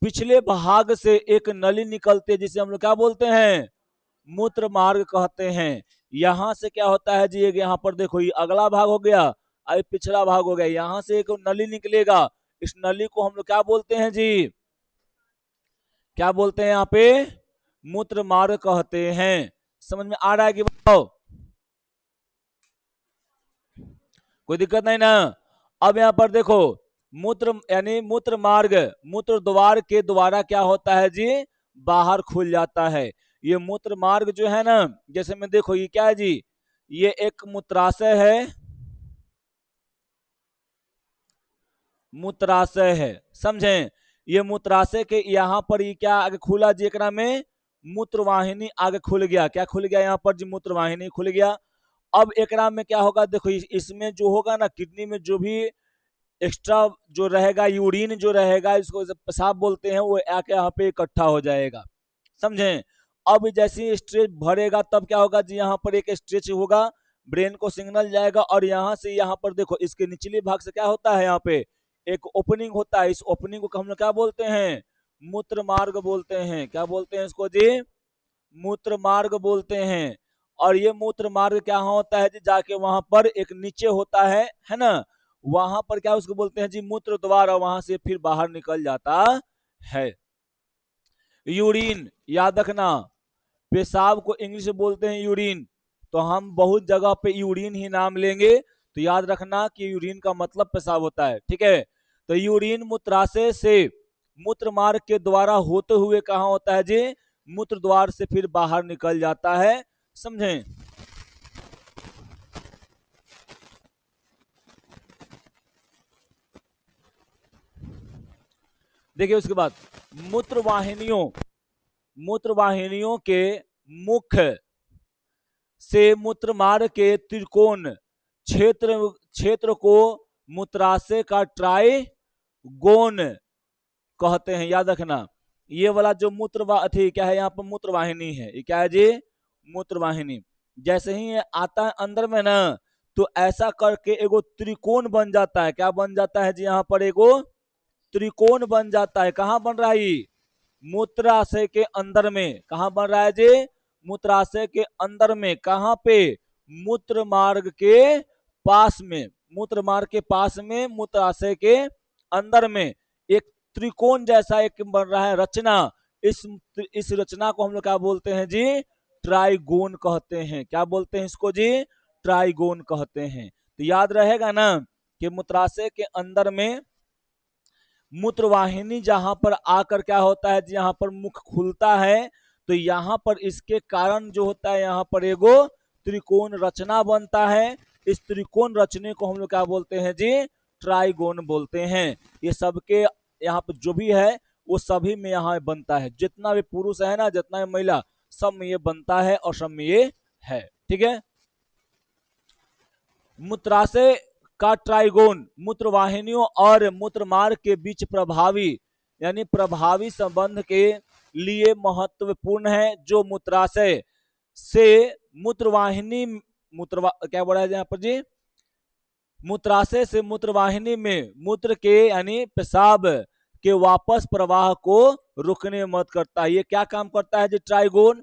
पिछले भाग से एक नली निकलती है जिसे हम लोग क्या बोलते हैं? मूत्र मार्ग कहते हैं। यहां से क्या होता है जी? यहाँ पर देखो, ये अगला भाग हो गया, अब पिछला भाग हो गया। यहां से एक नली निकलेगा, इस नली को हम लोग क्या बोलते हैं जी? क्या बोलते हैं यहाँ पे? मूत्र मार्ग कहते हैं। समझ में आ रहा है कि बताओ? कोई दिक्कत नहीं ना। अब यहाँ पर देखो, मूत्र यानी मूत्र मार्ग मूत्र द्वार के द्वारा क्या होता है जी? बाहर खुल जाता है। ये मूत्र मार्ग जो है ना, जैसे में देखो ये क्या है जी? ये एक मूत्राशय है, मूत्राशय है, समझें। ये मूत्राशय के यहाँ पर ये क्या आगे खुला जी? एकरा में मूत्रवाहिनी आगे खुल गया। क्या खुल गया? यहाँ पर जी मूत्रवाहिनी खुल गया। अब एकरा में क्या होगा? देखो इसमें जो होगा ना, किडनी में जो भी एक्स्ट्रा जो रहेगा, यूरिन जो रहेगा, इसको पेशाब बोलते हैं, वो आके यहाँ पे इकट्ठा हो जाएगा, समझें। अब जैसे स्ट्रेच भरेगा तब क्या होगा जी? यहाँ पर एक स्ट्रेच होगा, ब्रेन को सिग्नल जाएगा और यहाँ से यहाँ पर देखो इसके निचले भाग से क्या होता है? यहाँ पे एक ओपनिंग होता है। इस ओपनिंग को हम लोग क्या बोलते हैं? मूत्र मार्ग बोलते हैं। क्या बोलते हैं इसको जी? मूत्र मार्ग बोलते हैं। और ये मूत्र मार्ग क्या होता है जी? जाके वहां पर एक नीचे होता है ना, वहां पर क्या उसको बोलते हैं जी? मूत्र द्वार, और वहां से फिर बाहर निकल जाता है। यूरिन याद रखना, पेशाब को इंग्लिश में बोलते हैं यूरिन, तो हम बहुत जगह पे यूरिन ही नाम लेंगे, तो याद रखना कि यूरिन का मतलब पेशाब होता है, ठीक है। तो यूरिन मूत्राशय से मूत्र मार्ग के द्वारा होते हुए कहाँ होता है जी, मूत्र द्वार से फिर बाहर निकल जाता है, समझें। देखिए उसके बाद मूत्रवाहिनियों के मुख्य से मूत्र मार्ग के त्रिकोण क्षेत्र क्षेत्र को मूत्राशय का ट्राइगोन कहते हैं, याद रखना। ये वाला जो थी क्या है, यहाँ पर मूत्रवाहिनी है, ये क्या है जी, मूत्रवाहिनी। जैसे ही ये आता है अंदर में ना, तो ऐसा करके एगो त्रिकोण बन जाता है, क्या बन जाता है जी, यहाँ पर एगो त्रिकोण बन जाता है। कहाँ बन रहा है ये, मूत्राशय के अंदर में। कहाँ बन रहा है जी, मूत्राशय के अंदर में। कहाँ पे, मूत्र मार्ग के पास में, मूत्र मार्ग के पास में, मूत्राशय के अंदर में एक त्रिकोण जैसा एक बन रहा है रचना। इस रचना को हम लोग क्या बोलते हैं जी, ट्राइगोन कहते हैं। क्या बोलते हैं इसको जी, ट्राइगोन कहते हैं। तो याद रहेगा ना कि मूत्राशय के अंदर में मूत्रवाहिनी जहां पर आकर क्या होता है, यहाँ पर मुख खुलता है, तो यहाँ पर इसके कारण जो होता है, यहाँ पर एगो त्रिकोण रचना बनता है। इस त्रिकोण रचने को हम लोग क्या बोलते हैं जी, ट्राइगोन बोलते हैं। ये सबके यहाँ पर जो भी है वो सभी में यहाँ बनता है, जितना भी पुरुष है ना, जितना भी महिला, सब में ये बनता है और सब में ये है, ठीक है। मूत्राशय का ट्राइगोन मूत्रवाहिनियों और मूत्रमार्ग के बीच प्रभावी यानी प्रभावी संबंध के लिए महत्वपूर्ण है। जो मूत्राशय से मूत्रवाहिनी क्या बोला है यहाँ पर जी, मूत्राशय से मूत्रवाहिनी में मूत्र के यानी पेशाब के वापस प्रवाह को रोकने में मदद करता है। ये क्या काम करता है जी, ट्राइगोन।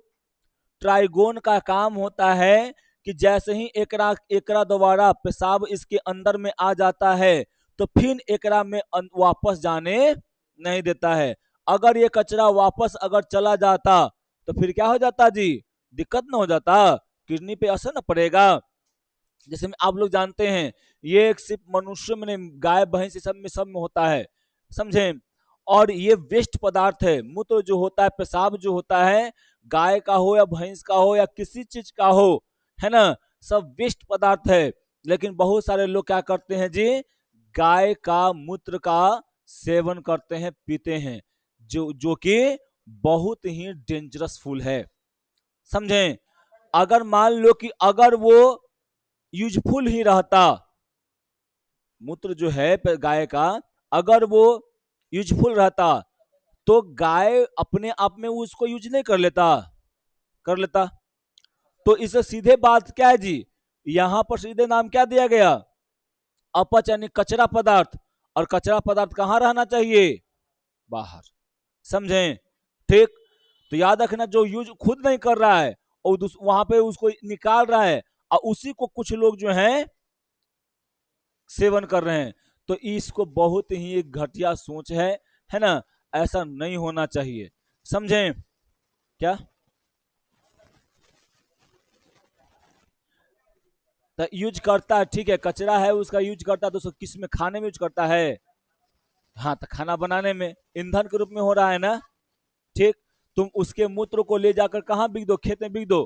ट्राइगोन का काम होता है कि जैसे ही एकरा दोबारा पेशाब इसके अंदर में आ जाता है, तो फिर एकरा में वापस जाने नहीं देता है। अगर ये कचरा वापस अगर चला जाता तो फिर क्या हो जाता जी, दिक्कत ना हो जाता, किडनी पे असर न पड़ेगा। जैसे आप लोग जानते हैं, ये सिर्फ मनुष्य में, गाय भैंस सब में होता है, समझे। और ये वेस्ट पदार्थ है, मूत्र जो होता है, पेशाब जो होता है, गाय का हो या भैंस का हो या किसी चीज का हो, है ना, सब वेस्ट पदार्थ है। लेकिन बहुत सारे लोग क्या करते हैं जी, गाय का मूत्र का सेवन करते हैं, पीते हैं, जो कि बहुत ही डेंजरस फुल है, समझे। अगर मान लो कि अगर वो यूजफुल ही रहता, मूत्र जो है गाय का, अगर वो यूजफुल रहता, तो गाय अपने आप में उसको यूज नहीं कर लेता। तो इससे सीधे बात क्या है जी, यहां पर सीधे नाम क्या दिया गया, अपच यानी कचरा पदार्थ। और कचरा पदार्थ कहां रहना चाहिए, बाहर, समझे, ठीक। तो याद रखना, जो यूज खुद नहीं कर रहा है और वहां पे उसको निकाल रहा है, और उसी को कुछ लोग जो हैं सेवन कर रहे हैं, तो इसको बहुत ही एक घटिया सोच है ना, ऐसा नहीं होना चाहिए, समझे क्या। तो यूज करता है, ठीक है, कचरा है उसका यूज करता है, तो उसको किस में, खाने में यूज करता है, हाँ, तो खाना बनाने में ईंधन के रूप में हो रहा है ना, ठीक। तुम उसके मूत्र को ले जाकर कहाँ बिक दो, खेत में बिक दो,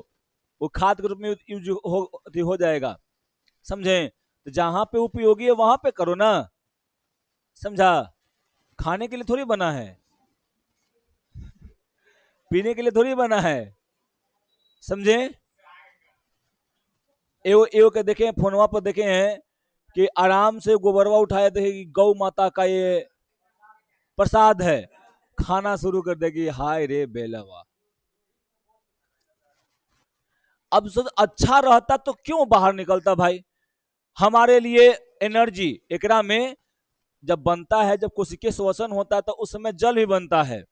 वो खाद के रूप में यूज हो जाएगा, समझे। तो जहां पे उपयोगी है वहां पे करो ना, समझा। खाने के लिए थोड़ी बना है, पीने के लिए थोड़ी बना है, समझे। एवो एवो के देखे फोनवा पर देखे हैं कि आराम से गोबरवा उठाए, देखे कि गौ माता का ये प्रसाद है, खाना शुरू कर देगी, हाय रे बेलवा। अब अच्छा रहता तो क्यों बाहर निकलता भाई, हमारे लिए एनर्जी एकरा में जब बनता है, जब कोशिकीय श्वसन होता है, तो उस समय जल भी बनता है,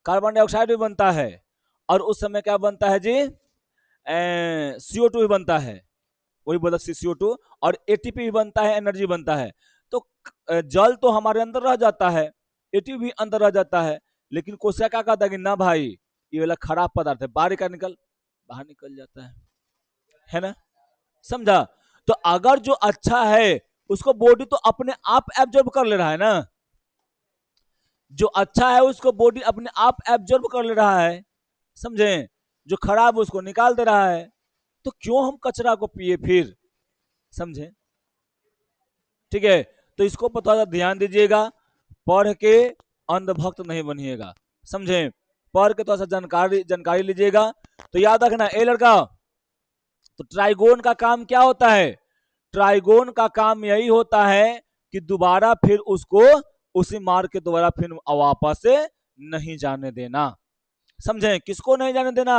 कार्बन डाइऑक्साइड भी बनता है, और उस समय क्या बनता है जी, CO2 भी बनता है, वही बोला CO2, और ATP भी बनता है, एनर्जी बनता है। तो जल तो हमारे अंदर रह जाता है, ATP भी अंदर रह जाता है, लेकिन कोशिका क्या कहता है कि ना भाई ये वाला खराब पदार्थ है, बाहर निकल जाता है ना। समझा। तो अगर जो अच्छा है उसको बॉडी तो अपने आप एब्जॉर्ब कर ले रहा है ना, जो अच्छा है उसको बॉडी अपने आप एब्जॉर्ब कर ले रहा है, समझे। जो खराब है उसको निकाल दे रहा है, तो क्यों हम कचरा को पिए फिर, समझे। ठीक है, तो इसको पर थोड़ा सा ध्यान दीजिएगा, पढ़ के अंधभक्त नहीं बनिएगा, समझे। पढ़ के थोड़ा सा जानकारी जानकारी लीजिएगा। तो याद रखना ए लड़का, तो ट्राइगोन का काम क्या होता है, ट्राइगोन का काम यही होता है कि दोबारा फिर उसको उसी मार्ग के दोबारा फिर वापस से नहीं जाने देना, समझे। किसको नहीं जाने देना,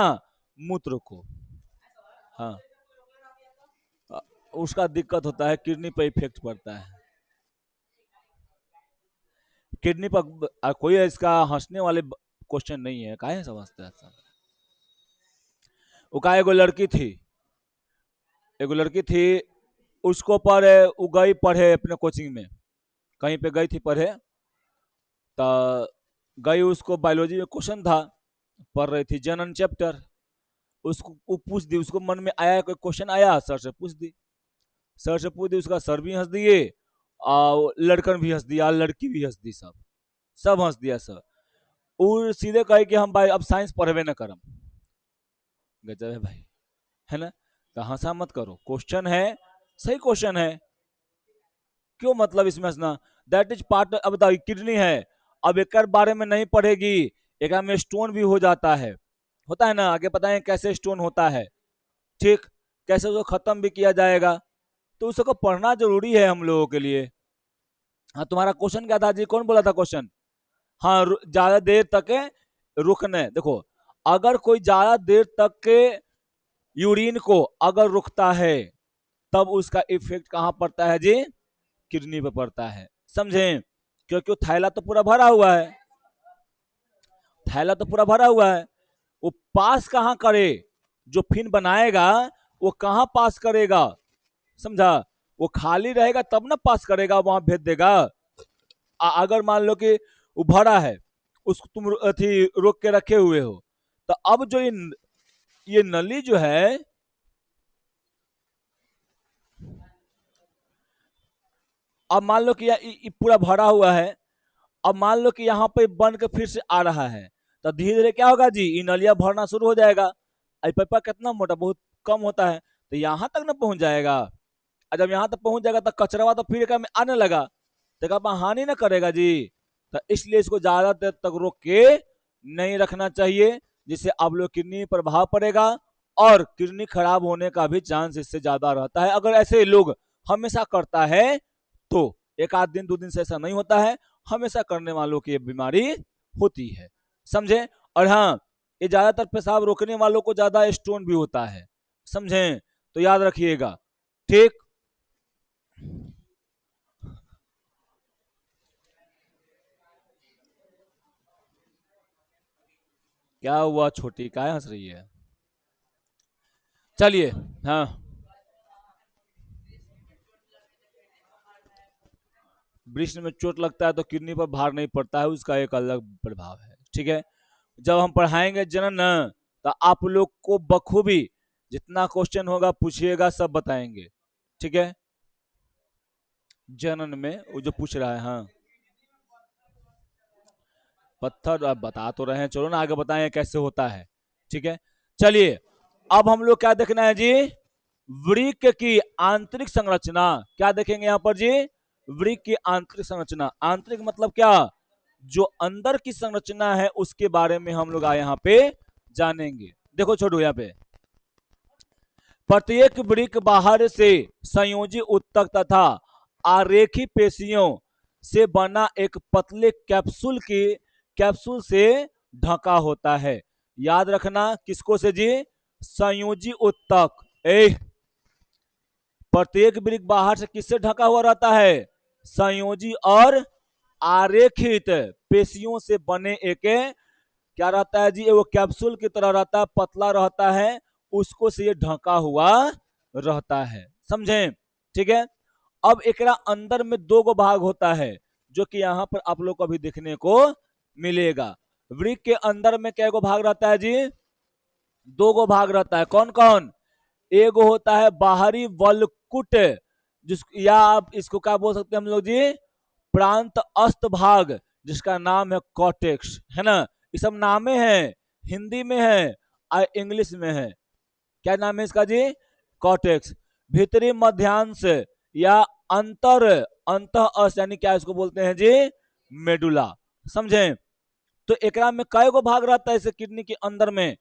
मूत्र को। हाँ, उसका दिक्कत होता है, किडनी पर इफेक्ट पड़ता है, किडनी पर। कोई इसका हंसने वाले क्वेश्चन नहीं है, काहे समझते हैं सब। वो का एगो लड़की थी, एगो लड़की थी, उसको पर वो गई पढ़े अपने कोचिंग में, कहीं पे गई थी पढ़े, तो गई, उसको बायोलॉजी में क्वेश्चन था, पढ़ रही थी जनन चैप्टर, उसको वो पूछ दी, उसको मन में आया कोई क्वेश्चन आया, सर से पूछ दी, सर से पूछ दी, उसका सर भी हंस दिए और लड़कन भी हंस दिया, लड़की भी हंस दी, सब सब हंस दिया सर। वो सीधे कहे कि हम भाई अब साइंस पढ़वे न करम। गजब है भाई, है ना। तो हंसा मत करो, क्वेश्चन है, सही क्वेश्चन है, क्यों मतलब इसमें हंसना। दैट इज पार्ट, अब बताओ किडनी है, अब एक बारे में नहीं पढ़ेगी, एक में स्टोन भी हो जाता है, होता है ना, आगे बताएं कैसे स्टोन होता है, ठीक, कैसे उसको खत्म भी किया जाएगा, तो उसको पढ़ना जरूरी है हम लोगों के लिए। हाँ, तुम्हारा क्वेश्चन क्या था जी, कौन बोला था क्वेश्चन। हाँ, ज्यादा देर तक रुकने, देखो, अगर कोई ज्यादा देर तक के यूरिन को अगर रुकता है, तब उसका इफेक्ट कहाँ पड़ता है जी, किडनी पे पड़ता है, समझे। क्योंकि वो थैला तो पूरा भरा हुआ है, थैला तो पूरा भरा हुआ है, वो पास कहाँ करे, जो फिन बनाएगा वो कहाँ पास करेगा, समझा। वो खाली रहेगा तब ना पास करेगा, वहां भेज देगा। अगर मान लो कि वो भरा है, उसको तुम अथी रोक के रखे हुए हो, तो अब जो ये नली जो है, अब मान लो कि ये पूरा भरा हुआ है, अब मान लो कि यहाँ पे बन के फिर से आ रहा है, तो धीरे धीरे क्या होगा जी, ये नलिया भरना शुरू हो जाएगा। पाइपा कितना मोटा, बहुत कम होता है, तो यहाँ तक ना पहुंच जाएगा, और जब यहाँ तक पहुंच जाएगा तो कचरा तो फिर में आने लगा, तो क्या हानि ना करेगा जी। तो इसलिए इसको ज्यादा देर तक रोक के नहीं रखना चाहिए, जिससे आप लोग किडनी पर प्रभाव पड़ेगा, और किडनी खराब होने का भी चांस इससे ज्यादा रहता है। अगर ऐसे लोग हमेशा करता है, तो एक आध दिन दो दिन से ऐसा नहीं होता है, हमेशा करने वालों की ये बीमारी होती है, समझे। और हाँ, ये ज्यादातर पेशाब रोकने वालों को ज्यादा स्टोन भी होता है, समझे, तो याद रखिएगा, ठीक। क्या हुआ छोटी, क्या हंस रही है, चलिए। हाँ, वृष्ण में चोट लगता है तो किडनी पर भार नहीं पड़ता है, उसका एक अलग प्रभाव है, ठीक है। जब हम पढ़ाएंगे जनन न, तो आप लोग को बखूबी जितना क्वेश्चन होगा पूछिएगा, सब बताएंगे, ठीक है। जनन में वो जो पूछ रहा है, हाँ, पत्थर अब बता तो रहे हैं, चलो ना आगे बताएं कैसे होता है, ठीक है। चलिए, अब हम लोग क्या देखना है जी, वृक्क की आंतरिक संरचना, क्या देखेंगे यहाँ पर जी, वृक्क की आंतरिक संरचना, आंतरिक मतलब क्या, जो अंदर की संरचना है उसके बारे में हम लोग यहाँ पे जानेंगे। देखो छोड़ो, यहाँ पे प्रत्येक वृक्क बाहर से संयोजी उत्तक तथा आरेखी पेशियों से बना एक पतले कैप्सूल से ढका होता है। याद रखना किसको से जी, संयोजी उत्तक। प्रत्येक वृक्क बाहर से किससे ढका हुआ रहता है, संयोजी और आरेखित पेशियों से बने एक, क्या रहता है जी, वो कैप्सूल की तरह रहता है, पतला रहता है, उसको से ये ढका हुआ रहता है, समझे, ठीक है। अब एकरा अंदर में दो गो भाग होता है, जो कि यहाँ पर आप लोग को अभी देखने को मिलेगा। वृक्क के अंदर में क्या को भाग रहता है जी? दो गो भाग रहता है। कौन कौन? एगो होता है बाहरी वलकुट, जिस या आप इसको क्या बोल सकते हैं हम लोग जी? प्रांत अस्त भाग, जिसका नाम है कॉटेक्स, है ना? ये सब नामे हैं, हिंदी में है और इंग्लिश में है। क्या नाम है इसका जी? कॉटेक्स। भीतरी मध्यांश या अंतर अंत अस्त, यानी क्या इसको बोलते हैं जी? मेडुला। समझे? तो एकरा में कई गो भाग रहता है इसे किडनी के अंदर में?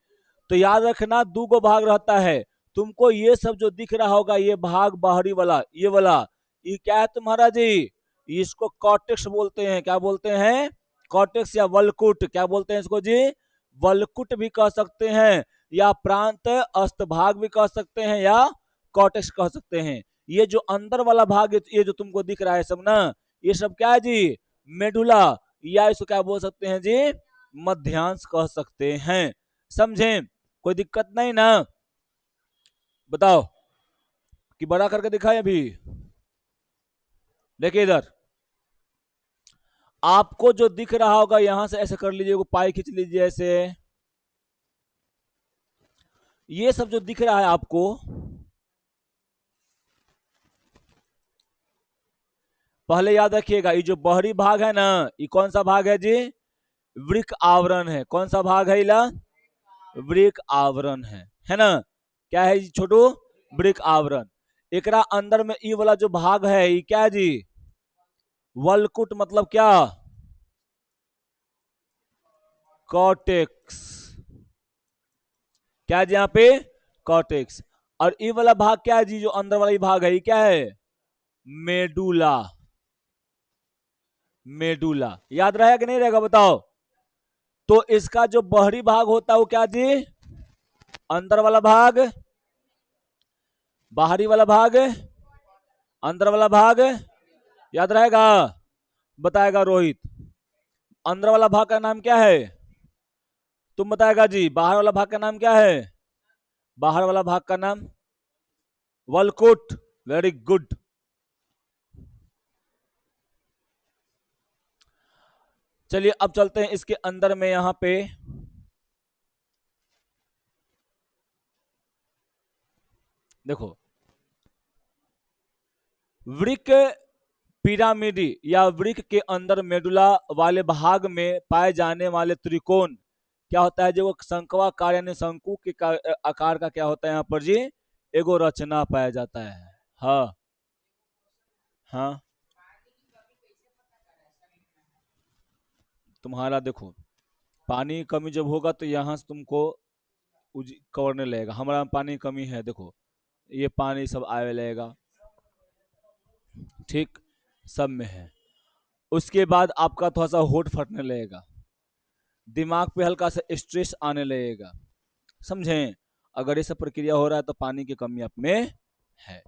तो याद रखना, दो गो भाग रहता है। तुमको ये सब जो दिख रहा होगा, ये भाग बाहरी वाला, ये वाला, ये क्या है तुम्हारा जी? इसको कॉर्टेक्स बोलते हैं। क्या बोलते हैं? कॉर्टेक्स या वलकुट। क्या बोलते हैं इसको जी? वलकुट भी कह सकते हैं, या प्रांत अस्तभाग भी कह सकते हैं, या कॉर्टेक्स कह सकते हैं। ये जो अंदर वाला भाग, ये जो तुमको दिख रहा है सब ना, ये सब क्या है जी? मेडुला, या इसको क्या बोल सकते हैं जी? मध्यांश कह सकते हैं। समझे? कोई दिक्कत नहीं ना? बताओ कि बड़ा करके दिखाए अभी? देखिए इधर आपको जो दिख रहा होगा, यहां से ऐसे कर लीजिए, पाई खींच लीजिए ऐसे। ये सब जो दिख रहा है आपको, पहले याद रखिएगा, ये जो बाहरी भाग है ना, ये कौन सा भाग है जी? वृक्क आवरण है। कौन सा भाग है इला? वृक्क आवरण है ना? क्या है जी छोटू? वृक्क आवरण। एकरा अंदर में ई वाला जो भाग है, ये क्या है जी? वलकुट मतलब क्या? कॉर्टेक्स। क्या है जी यहाँ पे? कॉर्टेक्स। और ये वाला भाग क्या है जी? जो अंदर वाला ये भाग है, ये क्या है? मेडुला। मेडुला। याद रहेगा कि नहीं रहेगा बताओ? तो इसका जो बाहरी भाग होता है वो क्या जी? अंदर वाला भाग, बाहरी वाला भाग, अंदर वाला भाग। याद रहेगा? बताएगा रोहित। अंदर वाला भाग का नाम क्या है? तुम बताएगा जी। बाहर वाला भाग का नाम क्या है? बाहर वाला भाग का नाम वलकुट। Very good. चलिए अब चलते हैं इसके अंदर में। यहां पे देखो, वृक्क पिरामिडी या वृक्क के अंदर मेडुला वाले भाग में पाए जाने वाले त्रिकोण क्या होता है? जो शंक्वाकार यानी शंकु के आकार का क्या होता है यहाँ पर जी? एगो रचना पाया जाता है। हाँ हाँ। तुम्हारा देखो, पानी की कमी जब होगा तो यहाँ से तुमको कवरने लगेगा। हमारा पानी की कमी है, देखो ये पानी सब आने लगेगा, ठीक, सब में है। उसके बाद आपका थोड़ा सा होठ फटने लगेगा, दिमाग पे हल्का सा स्ट्रेस आने लगेगा। समझें? अगर ये सब प्रक्रिया हो रहा है तो पानी की कमी आप में है।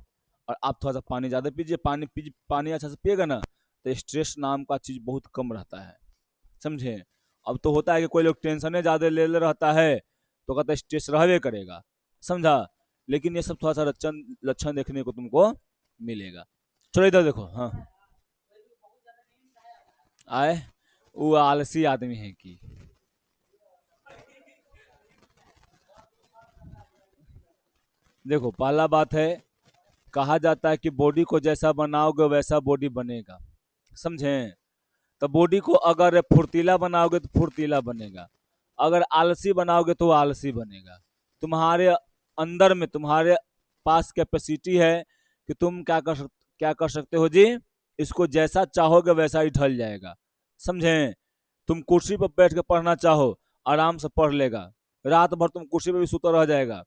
और आप थोड़ा सा पानी ज़्यादा पीजिए, पानी अच्छा से पिएगा ना, तो स्ट्रेस नाम का चीज़ बहुत कम रहता है। समझे? अब तो होता है कि कोई लोग टेंशन ज़्यादा ले ले रहता है तो कहता है स्ट्रेस रहवे करेगा। समझा? लेकिन ये सब थोड़ा सा लक्षण लक्षण देखने को तुमको मिलेगा। चलो इधर देखो। हाँ, आए, वो आलसी आदमी है कि देखो, पहला बात है, कहा जाता है कि बॉडी को जैसा बनाओगे वैसा बॉडी बनेगा। समझें? तो बॉडी को अगर फुर्तीला बनाओगे तो फुर्तीला बनेगा, अगर आलसी बनाओगे तो आलसी बनेगा। तुम्हारे अंदर में, तुम्हारे पास कैपेसिटी है कि तुम क्या कर सकते हो जी? इसको जैसा चाहोगे वैसा ही ढल जाएगा। समझें? तुम कुर्सी पर बैठ के पढ़ना चाहो, आराम से पढ़ लेगा। रात भर तुम कुर्सी पे भी सुतो रह जाएगा।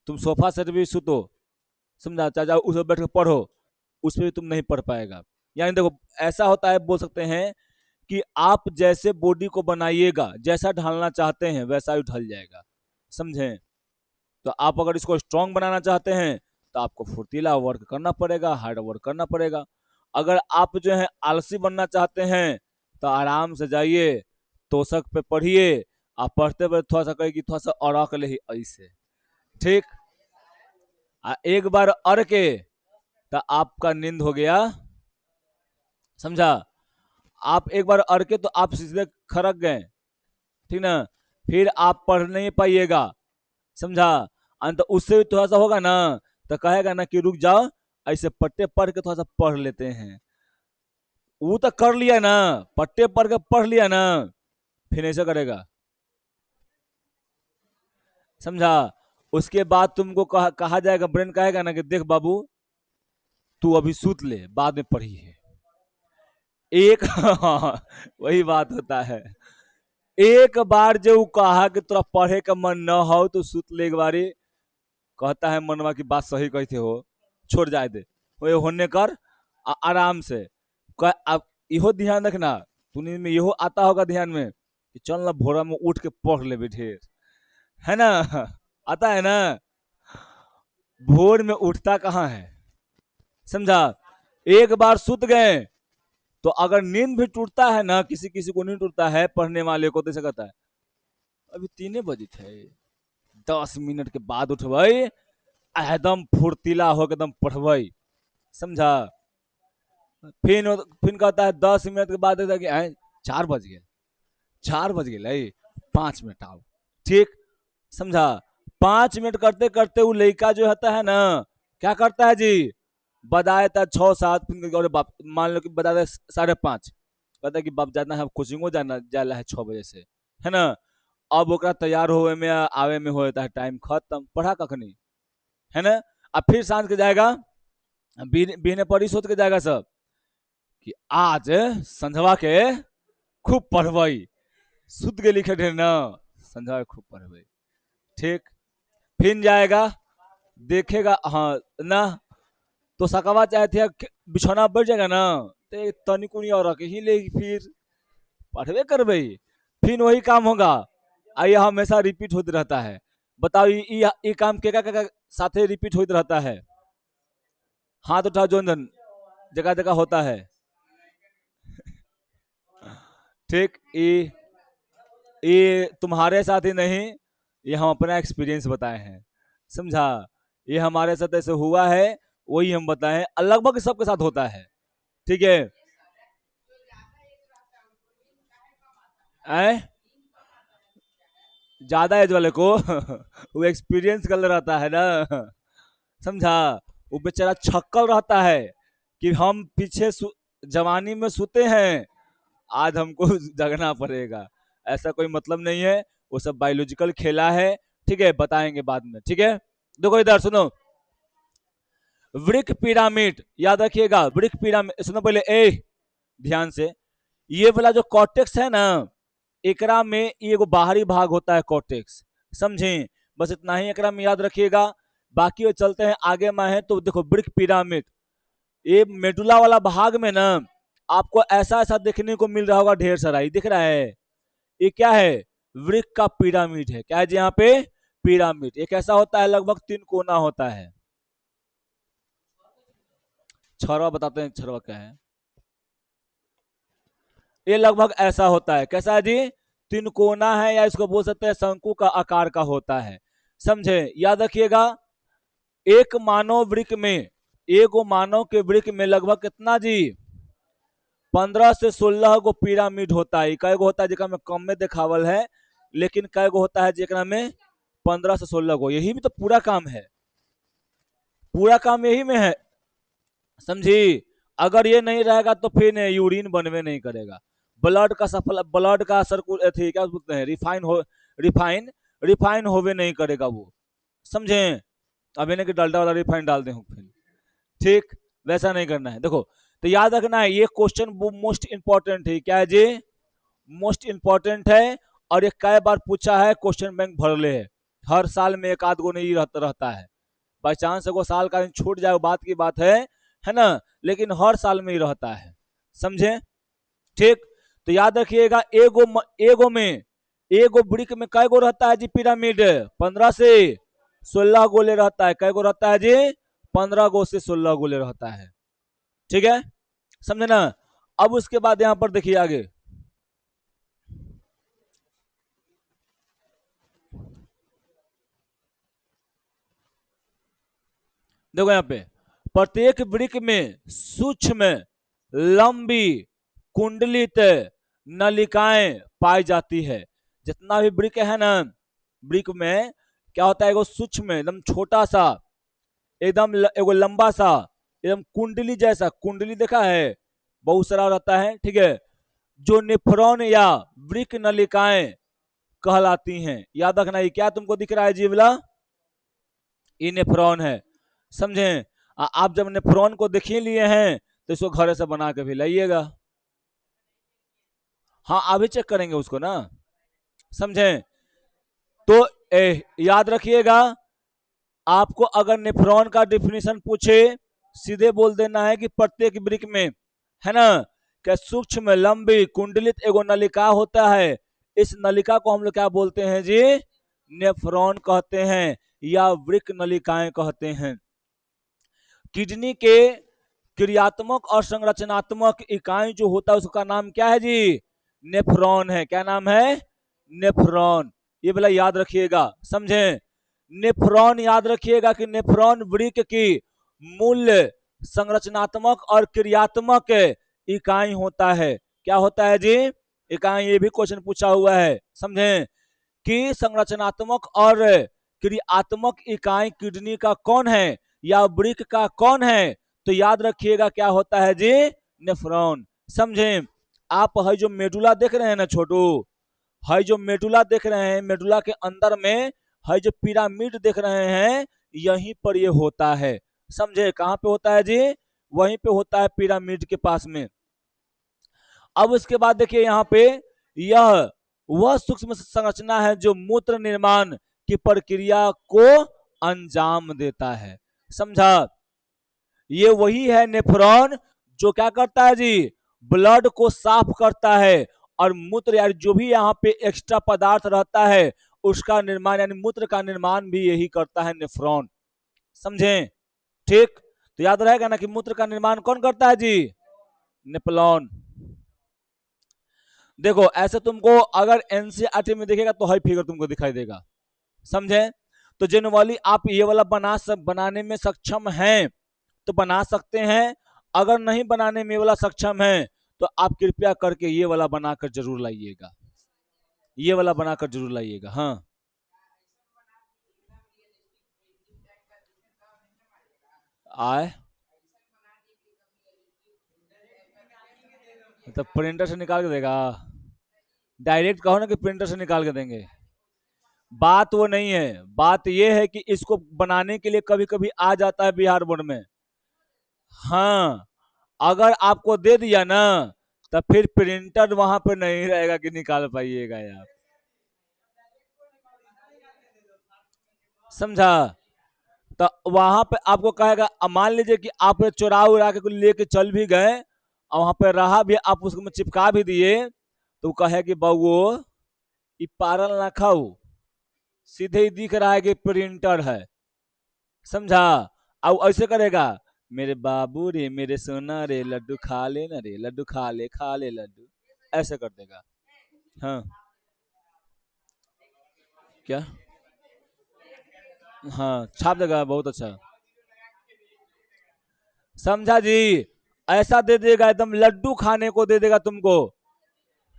तुम सोफा सेट भी सुतो, समझा, चाहे उस पर बैठ के पढ़ो, उस पर भी तुम नहीं पढ़ पाएगा। यानी देखो, ऐसा होता है, बोल सकते हैं कि आप जैसे बॉडी को बनाइएगा, जैसा ढालना चाहते हैं वैसा ही ढल जाएगा। समझें? तो आप अगर इसको स्ट्रांग बनाना चाहते हैं तो आपको फुर्तीला वर्क करना पड़ेगा, हार्ड वर्क करना पड़ेगा। अगर आप जो है आलसी बनना चाहते हैं तो आराम से जाइए, तोशक पे पढ़िए। आप पढ़ते पढ़ते थोड़ा सा कहेगी, थोड़ा सा और ले ही ऐसे, ठीक। एक बार अड़ के तो आपका नींद हो गया। समझा? आप एक बार अड़ के तो आप सीधे खड़क गए, ठीक ना, फिर आप पढ़ नहीं पाइएगा, समझा। अंत उससे भी थोड़ा सा होगा ना तो कहेगा ना कि रुक जाओ, ऐसे पट्टे पढ़ के थोड़ा सा पढ़ लेते हैं। वो तो कर लिया ना, पट्टे पढ़ के पढ़ लिया ना, फिर ऐसा करेगा, समझा। उसके बाद तुमको कहा जाएगा, ब्रेन कहेगा ना कि देख बाबू तू अभी सूत ले, बाद में पढ़ी है एक वही बात होता है। एक बार जो कहा कि तोरा पढ़े का मन न हो तो सूत ले एक बारी, कहता है मनवा की बात सही कहते हो, छोड़ जाए दे, वो होने कर आराम से। अब इहो ध्यान रखना, तूने में इहो आता होगा ध्यान में कि चल ना भोरा में उठ के पढ़ ले ढेर, है ना आता है ना, भोर में उठता कहाँ है, समझा। एक बार सुत गए तो अगर नींद भी टूटता है ना, किसी किसी को नींद टूटता है पढ़ने वाले को, तो ऐसा कहता है अभी 3 बजे थे, 10 मिनट के बाद उठबई, एकदम फुर्तीला होकर एकदम पढ़बई, समझा। फिर कहता है 10 मिनट के बाद कि 4 बज गए, 4 बज गए, 5 मिनट आओ, ठीक, समझा। 5 मिनट करते करते वो लड़का जो होता है ना, क्या करता है जी, बजाए था 6-7, फिर बाप मान लो कि बजा दे 5:30, कहता है कि बाप जाना है कोचिंगो जाना जाला है 6 बजे से, है ना। अब ओकरा तैयार होवे में आवे में हो जाता है टाइम खत्म, पढ़ा कखनी, है ना। अब फिर सांझ के जाएगा, बिहने पढ़ी सोच के जाएगा सब कि आज संझवा के खूब पढ़बई, सुत के लिखे ढेर ना, संझवा के खूब पढ़बई, ठीक। फिर जाएगा देखेगा, हाँ ना, तो सकवा चाहे थे बिछौना बैठ जाएगा ना, तो तनिकुनी और रख ही ले, फिर पढ़वे करबई, फिर वही काम होगा। आइए हमेशा रिपीट होते रहता है, बताओ ये काम के साथे रिपीट होते रहता है, हाथ उठाओ जोन जन जगह जगह होता है, ठीक। ये तुम्हारे साथ ही नहीं, ये हम अपना एक्सपीरियंस बताए हैं, समझा। ये हमारे साथ ऐसे हुआ है, वही हम बताए, लगभग सबके साथ होता है, ठीक है। ऐ ज्यादा एज वाले को वो एक्सपीरियंस कर रहता है ना, समझा। वो बेचारा छक्कल रहता है कि हम पीछे जवानी में सोते हैं, आज हमको जगना पड़ेगा, ऐसा कोई मतलब नहीं है, वो सब बायोलॉजिकल खेला है, ठीक है, बताएंगे बाद में, ठीक है। देखो इधर सुनो, वृक्क पिरामिड याद रखिएगा, वृक्क पिरामिड सुनो पहले, ध्यान से, ये वाला जो कॉर्टेक्स है ना, एकरा में ये एगो बाहरी भाग होता है कॉर्टेक्स, समझे, बस इतना ही एकरा में याद रखिएगा। बाकी वो चलते हैं आगे में है, तो देखो वृक्क पिरामिड, ये मेडुला वाला भाग में ना आपको ऐसा ऐसा देखने को मिल रहा होगा, ढेर सारा, ये दिख रहा है, ये क्या है, वृक्क का पिरामिड है, क्या है जी यहाँ पे, पिरामिड। ये कैसा होता है, लगभग 3 कोना होता है। छरवा बताते हैं, छरवा क्या है, ये लगभग ऐसा होता है, कैसा है जी, 3 कोना है, या इसको बोल सकते हैं शंकु का आकार का होता है, समझे। याद रखिएगा, एक मानव वृक्क में, एक मानव के वृक्क में लगभग कितना जी, 15 से 16 गो पिरामिड होता है। कई गो होता है जेकरा में कम में दिखावल है, लेकिन कई गो होता है जेकरा में 15 से 16 गो, यही भी तो पूरा काम है, पूरा काम यही में है, समझी। अगर ये नहीं रहेगा तो फिर यूरिन बनवे नहीं करेगा, ब्लड का सफल, ब्लड का सर्कुल थी क्या बोलते हैं, रिफाइन रिफाइन होवे नहीं करेगा वो, समझे। अब इन्हें कि डालडा वाला रिफाइन डाल दे फिर, ठीक, वैसा नहीं करना है। देखो तो याद रखना है, ये क्वेश्चन मोस्ट इंपॉर्टेंट है, क्या है जी, मोस्ट इंपॉर्टेंट है, और ये कई बार पूछा है, क्वेश्चन बैंक भर ले है, हर साल में एक आध गो नहीं रहता है, बाई चांस अगर साल का छूट जाए बात की बात है ना, लेकिन हर साल में ही रहता है, समझे, ठीक। तो याद रखिएगा, एगो में, एगो ब्रिक में कै गो रहता है जी पिरामिड, 15 से 16 गोले रहता है, कै गो रहता है जी, 15 गो से 16 गोले रहता है, ठीक है, समझे ना। अब उसके बाद यहां पर देखिए आगे, देखो यहाँ पे, प्रत्येक वृक्क में सूक्ष्म लंबी कुंडलित नलिकाएं पाई जाती है, जितना भी वृक है ना, वृक में क्या होता है, एगो सूक्ष्म एकदम छोटा सा, एकदम एगो लंबा सा, एकदम कुंडली जैसा, कुंडली देखा है, बहुत सारा रहता है, ठीक है, जो नेफ्रॉन या वृक नलिकाएं कहलाती हैं। याद रखना, ये क्या तुमको दिख रहा है जीवला, ये नेफ्रॉन है, समझे। आप जब नेफ्रॉन को देख ही लिए हैं तो इसको घर से बना के भी लाइएगा। हाँ अभी चेक करेंगे उसको ना, समझे। तो याद रखिएगा, आपको अगर नेफ्रॉन का डिफिनीशन पूछे, सीधे बोल देना है कि प्रत्येक वृक्क में, है ना, क्या सूक्ष्म लंबी कुंडलित एगो नलिका होता है, इस नलिका को हम लोग क्या बोलते हैं जी, नेफ्रॉन कहते हैं या वृक्क नलिकाएं कहते हैं। किडनी के क्रियात्मक और संरचनात्मक इकाई जो होता है उसका नाम क्या है जी, नेफ्रॉन है। क्या नाम है, नेफ्रॉन। ये वाला याद रखिएगा, समझे। नेफ्रॉन याद रखिएगा कि नेफ्रॉन वृक्क की मूल संरचनात्मक और क्रियात्मक इकाई होता है। क्या होता है जी, इकाई। ये भी क्वेश्चन पूछा हुआ है, समझे, कि संरचनात्मक और क्रियात्मक इकाई किडनी का कौन है या वृक्क का कौन है, तो याद रखिएगा क्या होता है जी, नेफ्रॉन, समझे। आप है जो मेडुला देख रहे हैं ना छोटू, है जो मेडुला देख रहे हैं, मेडुला के अंदर में है जो पिरामिड देख रहे हैं, यहीं पर ये होता है, समझे। कहाँ पे होता है जी, वहीं पे होता है, पिरामिड के पास में। अब उसके बाद देखिए यहाँ पे, यह वह सूक्ष्म संरचना है जो मूत्र निर्माण की प्रक्रिया को अंजाम देता है, समझा। ये वही है नेफ्रॉन जो क्या करता है जी, ब्लड को साफ करता है, और मूत्र यानी जो भी यहाँ पे एक्स्ट्रा पदार्थ रहता है उसका निर्माण, यानी मूत्र का निर्माण भी यही करता है नेफ्रॉन, समझे। ठीक, तो याद रहेगा ना कि मूत्र का निर्माण कौन करता है जी, नेफ्रॉन। देखो ऐसे तुमको अगर एनसीईआरटी में देखेगा तो हाई फिगर तुमको दिखाई देगा, समझे। तो जनरली आप ये वाला बनाने में सक्षम हैं तो बना सकते हैं, अगर नहीं बनाने में वाला सक्षम है तो आप कृपया करके ये वाला बनाकर जरूर लाइएगा, ये वाला बनाकर जरूर लाइएगा। हाँ आए, तो प्रिंटर से निकाल के देगा, डायरेक्ट कहो ना कि प्रिंटर से निकाल के देंगे। बात वो नहीं है, बात ये है कि इसको बनाने के लिए कभी कभी आ जाता है बिहार बोर्ड में। हाँ अगर आपको दे दिया ना तो फिर प्रिंटर वहां पर नहीं रहेगा कि निकाल पाइएगा यार, समझा। तो वहां पे आपको कहेगा, मान लीजिए कि आप चुरा उरा के लेके चल भी गए और वहां पे रहा भी, आप उसको में चिपका भी दिए, तो कहे कि बउओ ये पारल ना खाओ, सीधे ही दिख रहा है कि प्रिंटर है, समझा। अब ऐसे करेगा, मेरे बाबू रे, मेरे सोना रे, लड्डू खा ले ना रे, लड्डू खा ले लड्डू, ऐसे कर देगा। हाँ क्या, हाँ छाप देगा, बहुत अच्छा, समझा जी। ऐसा दे देगा, एकदम लड्डू खाने को दे देगा तुमको,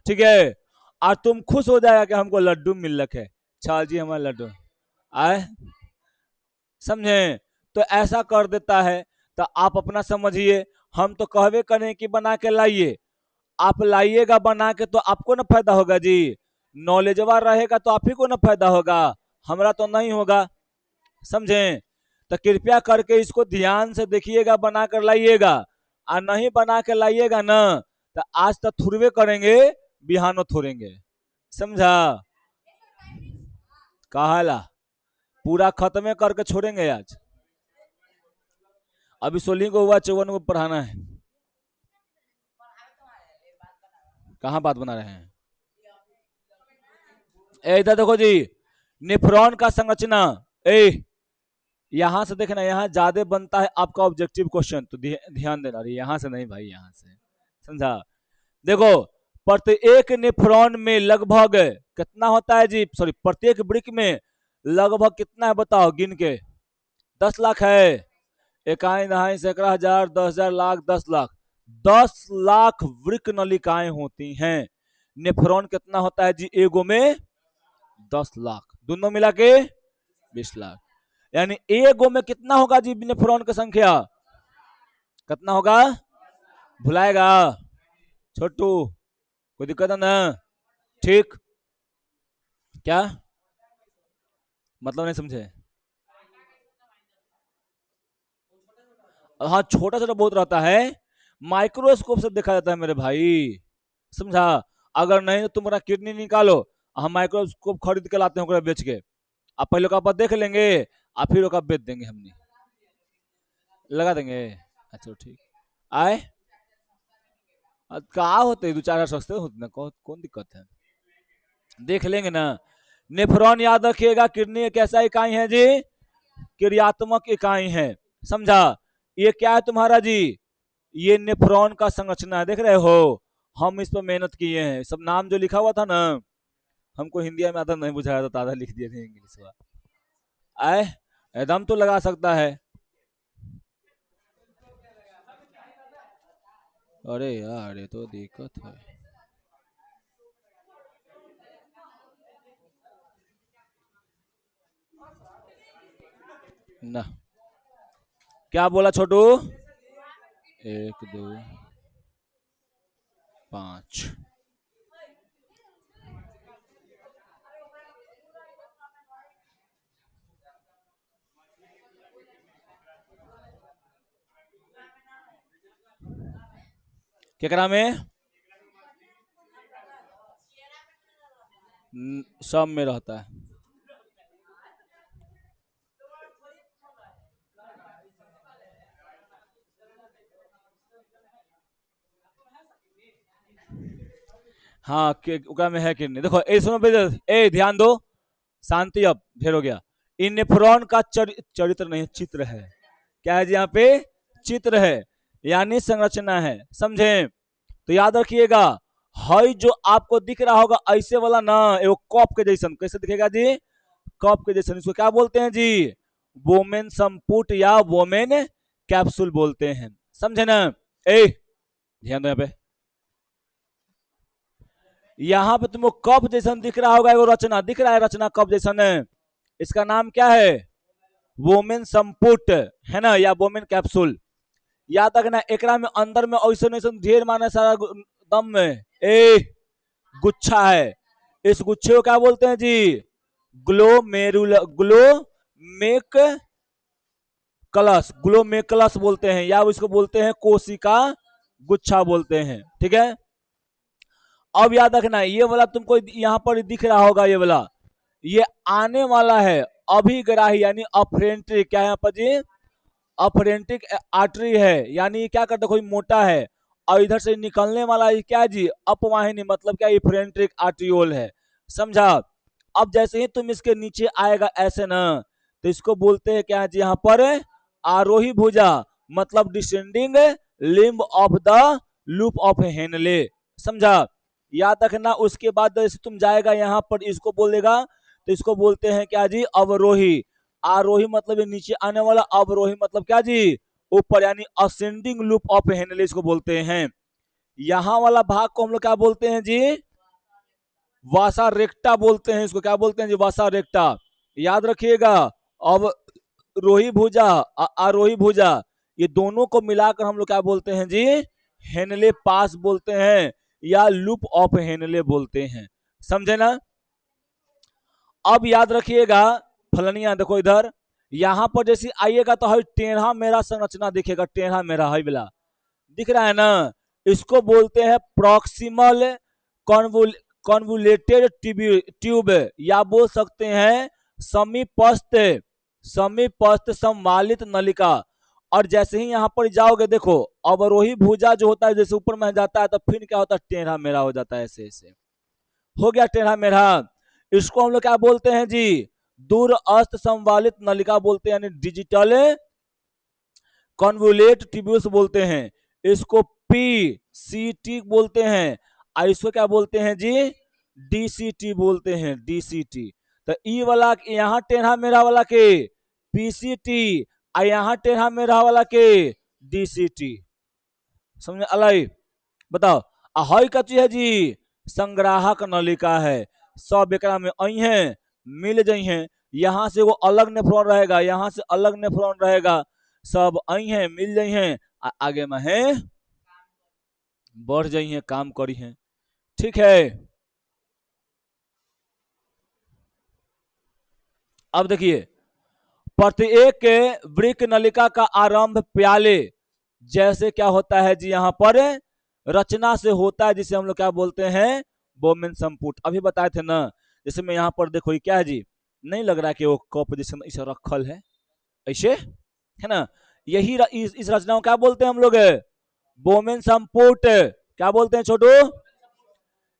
ठीक है। और तुम खुश हो जाएगा कि हमको लड्डू मिल रखे, अच्छा जी हमारा लड्डू आए, समझे। तो ऐसा कर देता है, तो आप अपना समझिए। हम तो कहवे करें कि बना के लाइए, आप लाइएगा बना के तो आपको ना फायदा होगा जी, नॉलेजवा रहेगा तो आप ही को ना फायदा होगा, हमरा तो नहीं होगा, समझे। तो कृपया करके इसको ध्यान से देखिएगा, बना कर लाइएगा, और नहीं बना के लाइएगा ना तो आज तक थुरवे करेंगे, बिहानो थोड़ेंगे, समझा। कहाला पूरा खत्म करके छोड़ेंगे आज, अभी 16 को हुआ, 54 को पढ़ाना है। कहाँ बात बना रहे हैं, इधर देखो जी, नेफ्रॉन का संरचना, ए यहां से देखना, यहाँ ज्यादा बनता है आपका ऑब्जेक्टिव क्वेश्चन, तो ध्यान देना, यहाँ से नहीं भाई, यहाँ से, समझा। देखो प्रत्येक नेफ्रॉन में लगभग कितना होता है जी, सॉरी प्रत्येक वृक्क में लगभग कितना है बताओ गिन के, 10 लाख है, इकाई दहाई सैकड़ा हजार 10,000 लाख 10 लाख, 10 लाख वृक्क नलिकाएं होती हैं। नेफ्रॉन कितना होता है जी एगो में, 10 लाख, दोनों मिला के 20 लाख। यानी एक गो में कितना होगा जी नेफ्रॉन की संख्या, कितना होगा, भुलाएगा छोटू, कोई दिक्कत है ना, ठीक, क्या मतलब नहीं समझे, हाँ छोटा छोटा बहुत रहता है, माइक्रोस्कोप से देखा जाता है मेरे भाई, समझा। अगर नहीं तो तुम्हारा किडनी निकालो, हम माइक्रोस्कोप खरीद के लाते हैं ओकरा बेच के, आप पहले का आप देख लेंगे, आप फिर ओका बेच देंगे, हमने लगा देंगे। अच्छा ठीक, आए का होते 2-4 सस्ते होते ना, कौन दिक्कत है, देख लेंगे ना। नेफ्रॉन याद रखिएगा, किडनी एक ऐसा इकाई है जी, क्रियात्मक इकाई है, समझा। ये क्या है तुम्हारा जी, ये नेफ्रॉन का संरचना है, देख रहे हो, हम इस पर मेहनत किए हैं, सब नाम जो लिखा हुआ था ना, हमको हिंदी में आधा नहीं बुझाया था, आधा लिख दिए थे इंग्लिश में, आए एकदम तो लगा सकता है, अरे यार ये तो दिक्कत है ना, क्या बोला छोटू, 1 2 5, केकरा में, सब में रहता है, हाँ ओकरा में है कि नहीं, देखो ए सुनो ए ध्यान दो, शांति, अब ढेर हो गया। इन नेफ्रॉन का चरित्र नहीं, चित्र है, क्या है जी यहाँ पे, चित्र है, यानी संरचना है, समझे। तो याद रखिएगा, हई जो आपको दिख रहा होगा ऐसे वाला ना, एगो कप के जैसन, कैसे दिखेगा जी, कप के जैसन, इसको क्या बोलते हैं जी, वोमेन संपुट या वोमेन कैप्सूल बोलते हैं, समझे ना। ए ध्यान दो यहाँ पे, यहाँ पे तुमको कप जैसन दिख रहा होगा, एगो रचना दिख रहा है, रचना कप जैसन है, इसका नाम क्या है, वोमेन संपुट, है ना, या वोमेन कैप्सूल। याद रखना, एकरा में अंदर में ऐसा ढेर माना सारा दम में ए गुच्छा है, इस गुच्छे को क्या बोलते हैं जी, ग्लोमेक कलश, ग्लोमेकलस बोलते हैं, या इसको बोलते हैं कोशिका गुच्छा बोलते हैं, ठीक है। अब याद रखना, ये वाला तुमको यहाँ पर दिख रहा होगा, ये वाला ये आने वाला है, अभिग्राही यानी अफ्रेंट्रिक, क्या है यहाँ पर जी, अफ्रेंट्रिक आर्टरी है, यानी क्या करता, कोई मोटा है, और इधर से निकलने वाला क्या जी, अपवाहिनी, मतलब क्या, इफ्रेंट्रिक आर्टियोल है, समझा। अब जैसे ही तुम इसके नीचे आएगा ऐसे ना, तो इसको बोलते हैं क्या जी, यहाँ पर आरोही भुजा, मतलब descending limb of the loop of Henle, समझा। याद रखना, उसके बाद जैसे तुम जाएगा यहाँ पर, इसको बोलेगा, तो इसको बोलते हैं क्या जी, अवरोही, आरोही मतलब ये नीचे आने वाला, अवरोही मतलब क्या जी, ऊपर, यानी असेंडिंग लूप ऑफ हेनले इसको बोलते हैं। यहाँ वाला भाग को हम लोग क्या बोलते हैं जी, वासा रेक्टा बोलते हैं, इसको क्या बोलते हैं जी, वासा रेक्टा, याद रखिएगा। अब रोही भुजा, आरोही भुजा, ये दोनों को मिलाकर हम लोग क्या बोलते हैं जी, हेनले पास बोलते हैं, या लूप ऑफ हेनले बोलते हैं, समझे ना। अब याद रखिएगा, फलनिया देखो इधर, यहां पर जैसे आइएगा तो हई टेढ़ा मेरा संरचना दिखेगा, टेढ़ा मेरा हई वाला दिख रहा है ना, इसको बोलते हैं प्रॉक्सिमल कॉन्वुलेटेड ट्यूब, या बोल सकते हैं समीपस्थ, समीपस्थ संवालित नलिका। और जैसे ही यहाँ पर जाओगे देखो, अवरोही भुजा जो होता है, जैसे ऊपर में जाता है तो फिर क्या होता है, टेढ़ा मेढ़ा हो जाता है, ऐसे ऐसे हो गया टेढ़ा मेढ़ा। इसको हम लोग क्या बोलते हैं जी, दूर अस्त संवालित नलिका बोलते हैं, यानी डिजिटल कॉन्वुलेट ट्यूब्यूल्स बोलते हैं, इसको पी सी टी बोलते हैं, और इसको क्या बोलते हैं जी, डीसीटी बोलते हैं, डीसीटी। तो ई वाला यहाँ टेढ़ा मेढ़ा वाला के पीसीटी, और यहाँ टेढ़ा मेढ़ा वाला के डीसीटी, समझे अलाई, बताओ। हई का चीज है जी, संग्राहक नलिका है, सब एकरा में आई हैं, मिल जाई हैं। यहाँ से वो अलग नेफ्रॉन रहेगा, यहाँ से अलग नेफ्रॉन रहेगा, सब आई हैं, मिल जाई हैं, आगे में है बढ़ जाई हैं, काम करी हैं। ठीक है, अब देखिए, प्रत्येक वृक्क नलिका का आरंभ प्याले जैसे क्या होता है जी, यहाँ पर रचना से होता है, जिसे हम लोग क्या बोलते हैं, बोमेन संपुट। अभी बताए थे ना, जैसे मैं यहाँ पर देखो, ये क्या है जी, नहीं लग रहा है कि वो कप जैसे इसे रखल है ऐसे, है ना, यही इस रचना को क्या बोलते हैं हम लोग, बोमेन संपुट। क्या बोलते हैं छोटू,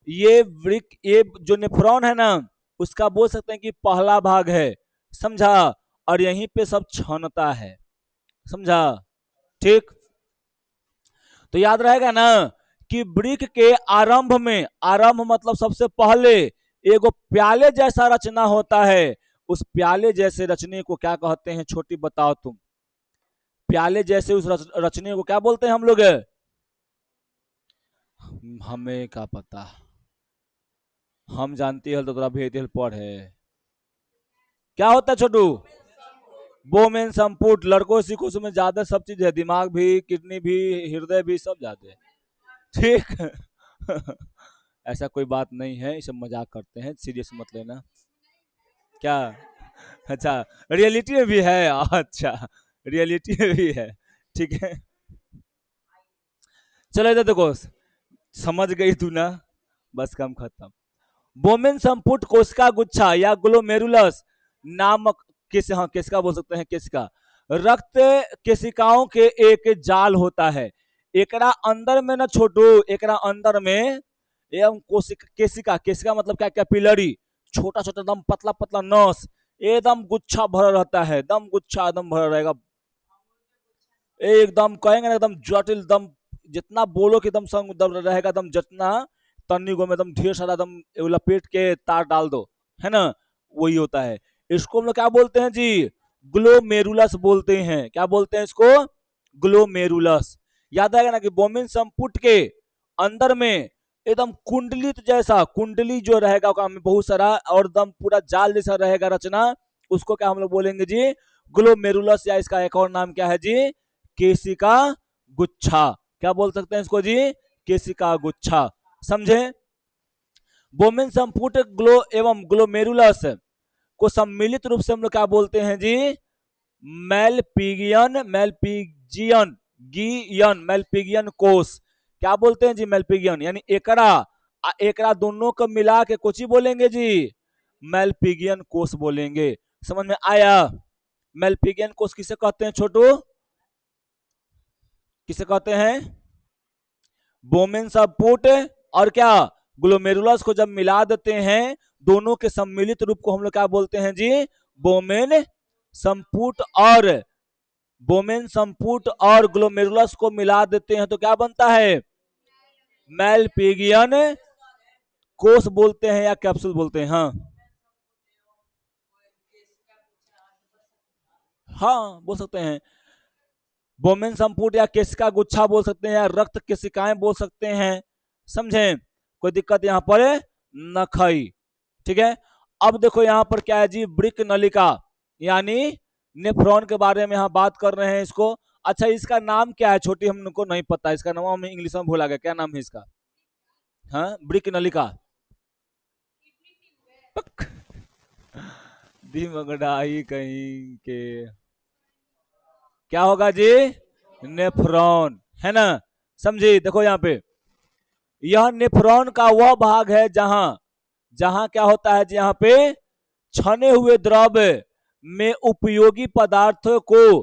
ये वृक्क, ये जो नेफ्रॉन है ना, उसका बोल सकते हैं कि पहला भाग है, समझा, और यहीं पे सब छनता है, समझा। ठीक, तो याद रहेगा ना कि वृक्क के आरंभ में, आरंभ मतलब सबसे पहले एगो प्याले जैसा रचना होता है। उस प्याले जैसे रचने को क्या कहते हैं, छोटी बताओ तुम, प्याले जैसे उस रचने को क्या बोलते हैं हम लोग, हमें क्या पता, हम जानती है तो तोरा भेज दिल पढ़े, क्या होता है छोटू, बोमेन संपुट। लड़कों सीखो उसमें ज्यादा सब चीज है, दिमाग भी, किडनी भी, हृदय भी, सब ज्यादा है। ठीक ऐसा कोई बात नहीं है, इसे मजाक करते हैं, सीरियस मत लेना। क्या, अच्छा, रियलिटी में भी है, अच्छा, रियलिटी में भी है, ठीक है। चलो इधर देखो, समझ गई तू ना, बस काम खत्म। बोमेन संपुट कोशिका गुच्छा या ग्लोमेरुलस नामक, किस, हाँ किसका बोल सकते हैं, किसका, रक्त केशिकाओं के एक जाल होता है। एकरा अंदर में ना छोटू, एकरा अंदर में एवं कोशिका, केशिका, केशिका मतलब क्या, कैपिलरी, छोटा छोटा एकदम पतला पतला नस, एकदम गुच्छा भरा रहता है, एकदम गुच्छा एकदम भरा रहेगा, एकदम कहेंगे ना एकदम जटिल, एकदम जितना बोलो कि एकदम संग दम रहेगा, एकदम जितना तन्नी गो में एकदम ढेर सारा एकदम लपेट के तार डाल दो, है ना, वही होता है। इसको हम लोग क्या बोलते हैं जी, ग्लोमेरुलस बोलते हैं। क्या बोलते हैं इसको, ग्लोमेरुलस। याद आएगा ना कि बोमिन संपुट के अंदर में एकदम कुंडलित जैसा, कुंडली जो रहेगा बहुत सारा और एकदम पूरा जाल जैसा रहेगा रचना, उसको क्या हम लोग बोलेंगे जी, ग्लोमेरुलस, या इसका एक और नाम क्या है जी, केशिका गुच्छा। क्या बोल सकते हैं इसको जी, केशिका गुच्छा, समझे। बोमिन संपुट ग्लो एवं ग्लोमेरुलस को सम्मिलित रूप से हम लोग क्या बोलते हैं जी, मेलपिगियन, मेलपिजियन, गियन, मेलपिगियन कोष। क्या बोलते हैं जी, मेलपिगियन, यानी एकरा, एकरा दोनों को मिला के कुछ ही बोलेंगे जी, मेलपिगियन कोष बोलेंगे। समझ में आया, मेलपिगियन कोष किसे कहते हैं छोटू, किसे कहते हैं, बोमेन संपुट और क्या, ग्लोमेरुलस को जब मिला देते हैं, दोनों के सम्मिलित रूप को हम लोग क्या बोलते हैं जी, बोमेन संपुट। और बोमेन संपुट और ग्लोमेरुलस को मिला देते हैं तो क्या बनता है, मेलपिगियन कोष बोलते हैं या कैप्सूल बोलते हैं, हाँ हाँ बोल सकते हैं, बोमेन संपुट या केशिका गुच्छा बोल सकते हैं, या रक्त केशिकाएं बोल सकते हैं, समझे, कोई दिक्कत यहाँ पर न खई। ठीक है, अब देखो यहाँ पर क्या है जी, वृक्क नलिका यानी नेफ्रॉन के बारे में यहाँ बात कर रहे हैं इसको। अच्छा, इसका नाम क्या है छोटी, हमको नहीं पता इसका नाम, हम इंग्लिश में भूला गया, क्या नाम है इसका, हाँ वृक्क नलिका, दिमगड़ाई कहीं के, क्या होगा जी, नेफ्रॉन, है ना, समझे। देखो यहाँ पे, यह नेफ्रॉन का वह भाग है जहां, जहां क्या होता है जी, यहाँ पे छने हुए द्रव्य में उपयोगी पदार्थों को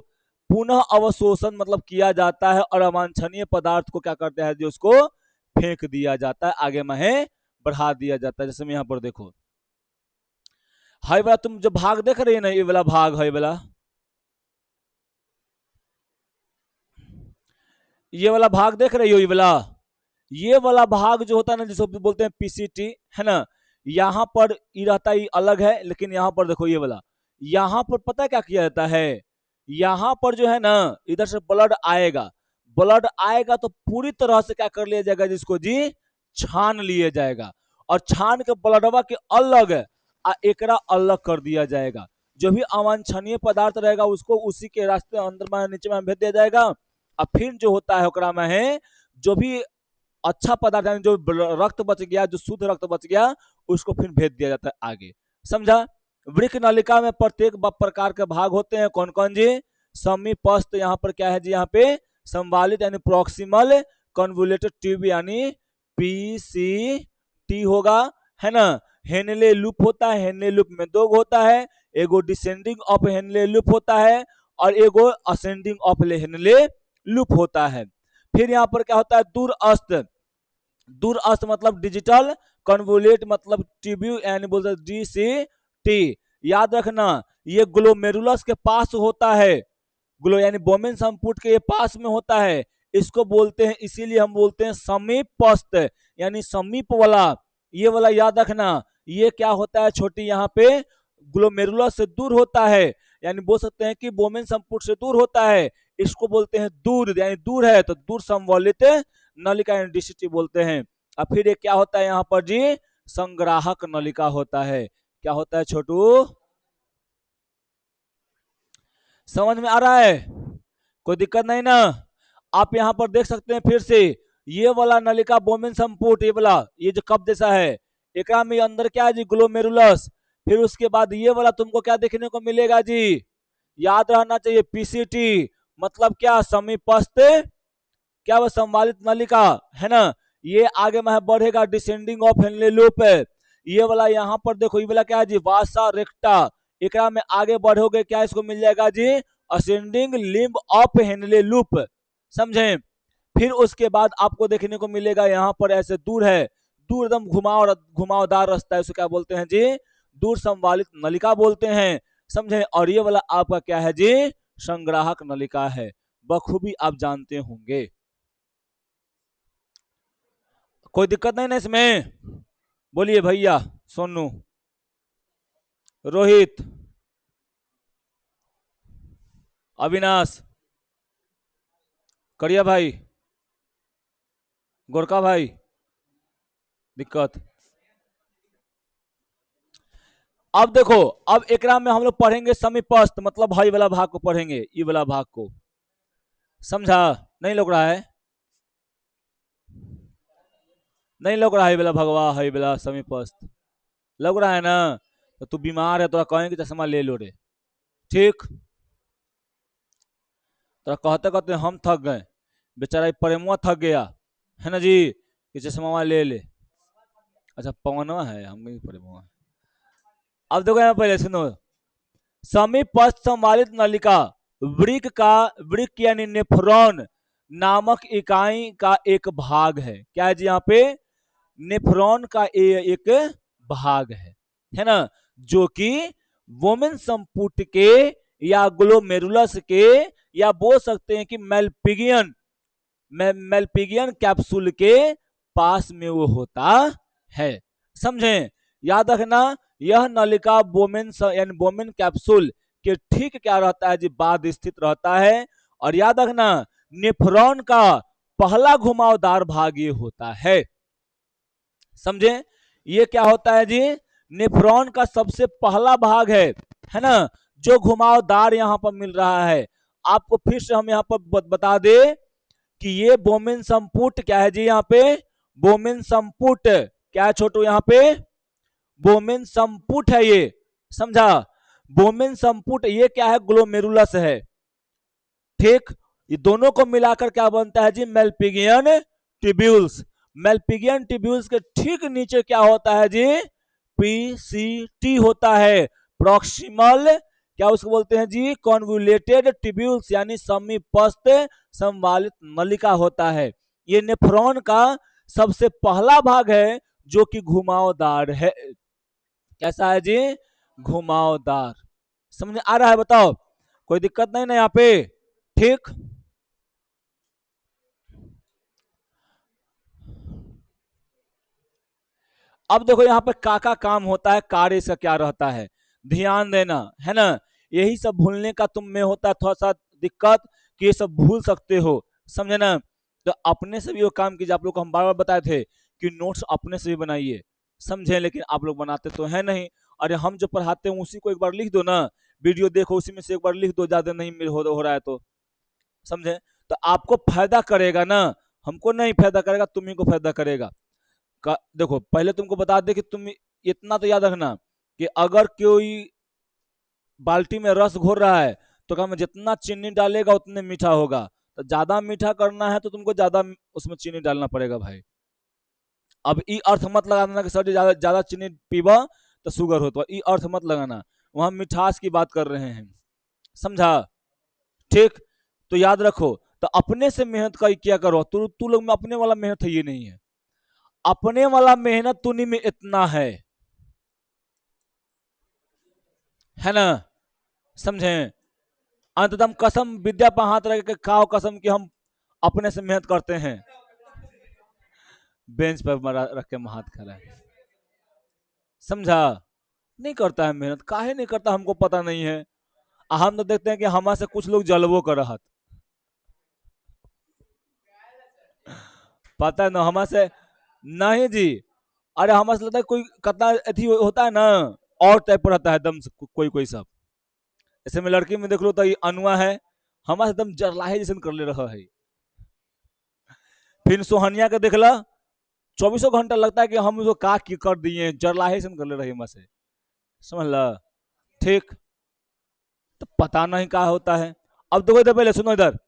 पुनः अवशोषण मतलब किया जाता है, और अवांछनीय पदार्थ को क्या करते हैं जी, उसको फेंक दिया जाता है, आगे में बढ़ा दिया जाता है। जैसे मैं यहाँ पर देखो, हाई वाला तुम जो भाग देख रहे हैं ना, ये वाला भाग है वाला, ये वाला भाग देख रही हो, ये वाला भाग जो होता है ना, जिसको बोलते हैं पीसीटी, है ना, यहाँ पर ये रहता है, अलग है, लेकिन यहाँ पर देखो ये वाला, यहाँ पर पता है क्या किया जाता है, यहाँ पर जो है ना, इधर से ब्लड आएगा, ब्लड आएगा तो पूरी तरह से क्या कर लिया जाएगा जिसको जी, छान लिया जाएगा, और छान के ब्लडवा के अलग एकरा अलग कर दिया जाएगा। जो भी अवांछनीय पदार्थ रहेगा उसको उसी के रास्ते अंदर में नीचे में भेज दिया जाएगा। और फिर जो होता है ओकरा में है जो भी अच्छा पदार्थ यानी जो रक्त बच गया, जो शुद्ध रक्त बच गया, उसको फिर भेज दिया जाता है आगे। समझा? वृक्क नलिका में प्रत्येक प्रकार के भाग होते हैं। कौन कौन जी? समीपस्थ, यहाँ पर क्या है जी, यहाँ पे संवालित यानी प्रोक्सिमल कन्वोल्यूटेड ट्यूब यानी पीसीटी होगा, है ना। हेनले लूप होता है, हेनले लूप में दो होता है, एगो डिसेंडिंग ऑफ हेनले लूप होता है और एगो असेंडिंग ऑफ हेनले लूप होता है। फिर यहाँ पर क्या होता है? दूरस्थ, दूरस्थ मतलब डिजिटल, कन्वोल्यूट मतलब ट्यूब्यू यानी बोलते हैं डीसीटी। याद रखना ये ग्लोमेरुलस के पास होता है, ग्लो यानी बोमेन संपुट के पास में होता है, इसको बोलते हैं, इसीलिए हम बोलते हैं समीपस्थ यानी समीप वाला। ये वाला याद रखना, ये क्या होता है छोटी, यहाँ पे ग्लोमेरुलस से दूर होता है, यानी बोल सकते हैं कि बोमेन संपुट से दूर होता है, इसको बोलते हैं दूर, यानी दूर है तो दूर संवलित नलिका यानी डीसीटी बोलते हैं। और फिर ये क्या होता है यहाँ पर जी? संग्राहक नलिका होता है। क्या होता है छोटू? समझ में आ रहा है? कोई दिक्कत नहीं ना? आप यहाँ पर देख सकते हैं फिर से, ये वाला नलिका बोमेन संपुट, ये वाला ये जो कप जैसा है, एक में अंदर क्या है जी? ग्लोमेरुलस। फिर उसके बाद ये वाला तुमको क्या देखने को मिलेगा जी? याद रहना चाहिए पीसीटी मतलब क्या? समीपस्थ क्या वह संवालित नलिका, है ना। ये आगे में बढ़ेगा डिसेंडिंग ऑफ हेनले लूप। ये वाला यहाँ पर देखो, ये वाला क्या है जी? वासा रेक्टा। एकरा में आगे बढ़ोगे क्या इसको मिल जाएगा ji? Ascending limb of Henle loop. समझे? फिर उसके बाद आपको देखने को मिलेगा यहाँ पर ऐसे दूर है, दूर एकदम घुमावदार रास्ता है, उसे क्या बोलते हैं जी? दूर संवालित नलिका बोलते हैं। समझे? और ये वाला आपका क्या है जी? संग्राहक नलिका है। बखूबी आप जानते होंगे। कोई दिक्कत नहीं ना इसमें? बोलिए भैया, सोनू, रोहित, अविनाश, करिया भाई, गोरका भाई, दिक्कत? अब देखो, अब एकरा में हम लोग पढ़ेंगे समीपस्थ मतलब भाई वाला भाग को पढ़ेंगे, ये वाला भाग को। समझा? नहीं लग रहा है? नहीं लग रहा है वाला भगवा है वाला समीपस्थ? लग रहा है ना? तो तू बीमार है, तो कहेंगे चश्मा ले लो रे। ठीक, तो कहते कहते हम थक गए, बेचारा प्रेमुआ थक गया, है ना जी, कि चश्मा ले ले। अच्छा पवनवा है, हम नहीं प्रेमुआ। अब देखो यहाँ पहले सुनो, समीपस्थ संवालित नलिका वृक्क यानी नेफ्रॉन नामक इकाई का एक भाग है। क्या है जी? यहाँ पे नेफ्रॉन का एक भाग है ना, जो कि वोमेन संपुट के या ग्लोमेरुलस के या बोल सकते हैं कि मेलपिगियन कैप्सूल के पास में वो होता है। समझे? याद रखना, यह नलिका बोमेन यानी बोमेन कैप्सूल के ठीक क्या रहता है जी? बाद स्थित रहता है। और याद रखना, नेफ्रॉन का पहला घुमावदार भाग ये होता है। समझे? ये क्या होता है जी? नेफ्रॉन का सबसे पहला भाग है ना, जो घुमावदार यहाँ पर मिल रहा है। आपको फिर से हम यहाँ पर बता दे कि ये बोमेन संपुट क्या है जी? यहाँ पे बोमेन संपुट क्या है छोटू? यहाँ पे बोमेन संपुट है ये। समझा? बोमेन संपुट ये क्या है? ग्लोमेरुलस है। ठीक, ये दोनों को मिलाकर क्या बनता है जी? Malpighian tubules. मेलपिगियन ट्यूब्यूल्स के ठीक नीचे क्या होता है जी? पीसीटी होता है, प्रॉक्सिमल क्या उसको बोलते हैं जी? कॉन्वोल्यूटेड ट्यूब्यूल्स यानी समीपस्थ संवालित नलिका होता है। ये नेफ्रॉन का सबसे पहला भाग है जो कि घुमावदार है। कैसा है जी? घुमावदार। समझ आ रहा है? बताओ, कोई दिक्कत नहीं ना यहाँ पे? ठीक, अब देखो यहाँ पे का काम होता है, कार्य इसका क्या रहता है, ध्यान देना, है ना। यही सब भूलने का तुम में होता है थोड़ा सा दिक्कत कि ये सब भूल सकते हो। समझे ना? तो अपने से भी वो काम कीजिए। आप लोग को हम बार बार बताए थे कि नोट्स अपने से भी बनाइए, समझे, लेकिन आप लोग बनाते तो है नहीं। अरे हम जो पढ़ाते हैं उसी को एक बार लिख दो ना, वीडियो देखो उसी में से एक बार लिख दो, ज्यादा नहीं हो रहा है तो, समझे। तो आपको फायदा करेगा ना, हमको नहीं फायदा करेगा, तुम्ही को फायदा करेगा। देखो पहले तुमको बता दे कि तुम इतना तो याद रखना कि अगर कोई बाल्टी में रस घोर रहा है तो क्या जितना चीनी डालेगा उतने मीठा होगा, तो ज्यादा मीठा करना है तो तुमको ज्यादा उसमें चीनी डालना पड़ेगा भाई। अब ई अर्थ मत लगाना कि सर ज्यादा ज्यादा चीनी पीबा तो शुगर हो, तो ई अर्थ मत लगाना, वहां मिठास की बात कर रहे हैं, समझा। ठीक, तो याद रखो, तो अपने से मेहनत का क्या करो, तू लोग में अपने वाला मेहनत है ये नहीं है, अपने वाला मेहनत तूनी में इतना है ना, समझे। अंततम कसम विद्या पर हाथ रख के खाओ कसम कि हम अपने से मेहनत करते हैं। बेंच पर रख के हाथ खा रहा है, समझा। नहीं करता है मेहनत, काहे नहीं करता हमको पता नहीं है। हम तो देखते हैं कि हमारे से कुछ लोग जलवो कर रहा, पता है ना हमारे से, नहीं जी। अरे हमारे से लगता है कोई कितना अथी होता है ना, और टाइप पर रहता है एकदम कोई कोई सब। ऐसे में लड़की में देख लो तो ये अनुआ है, हमारे एकदम जरलाहे जैसे कर ले रहा है। फिर सोहनिया के देख ला, 24 घंटा लगता है कि हम उसको का की कर दिए, जरलाहे से कर ले रहे हमारे से, समझ ला। ठीक, तो पता नहीं क्या होता है। अब देखो इधर, पहले सुनो इधर,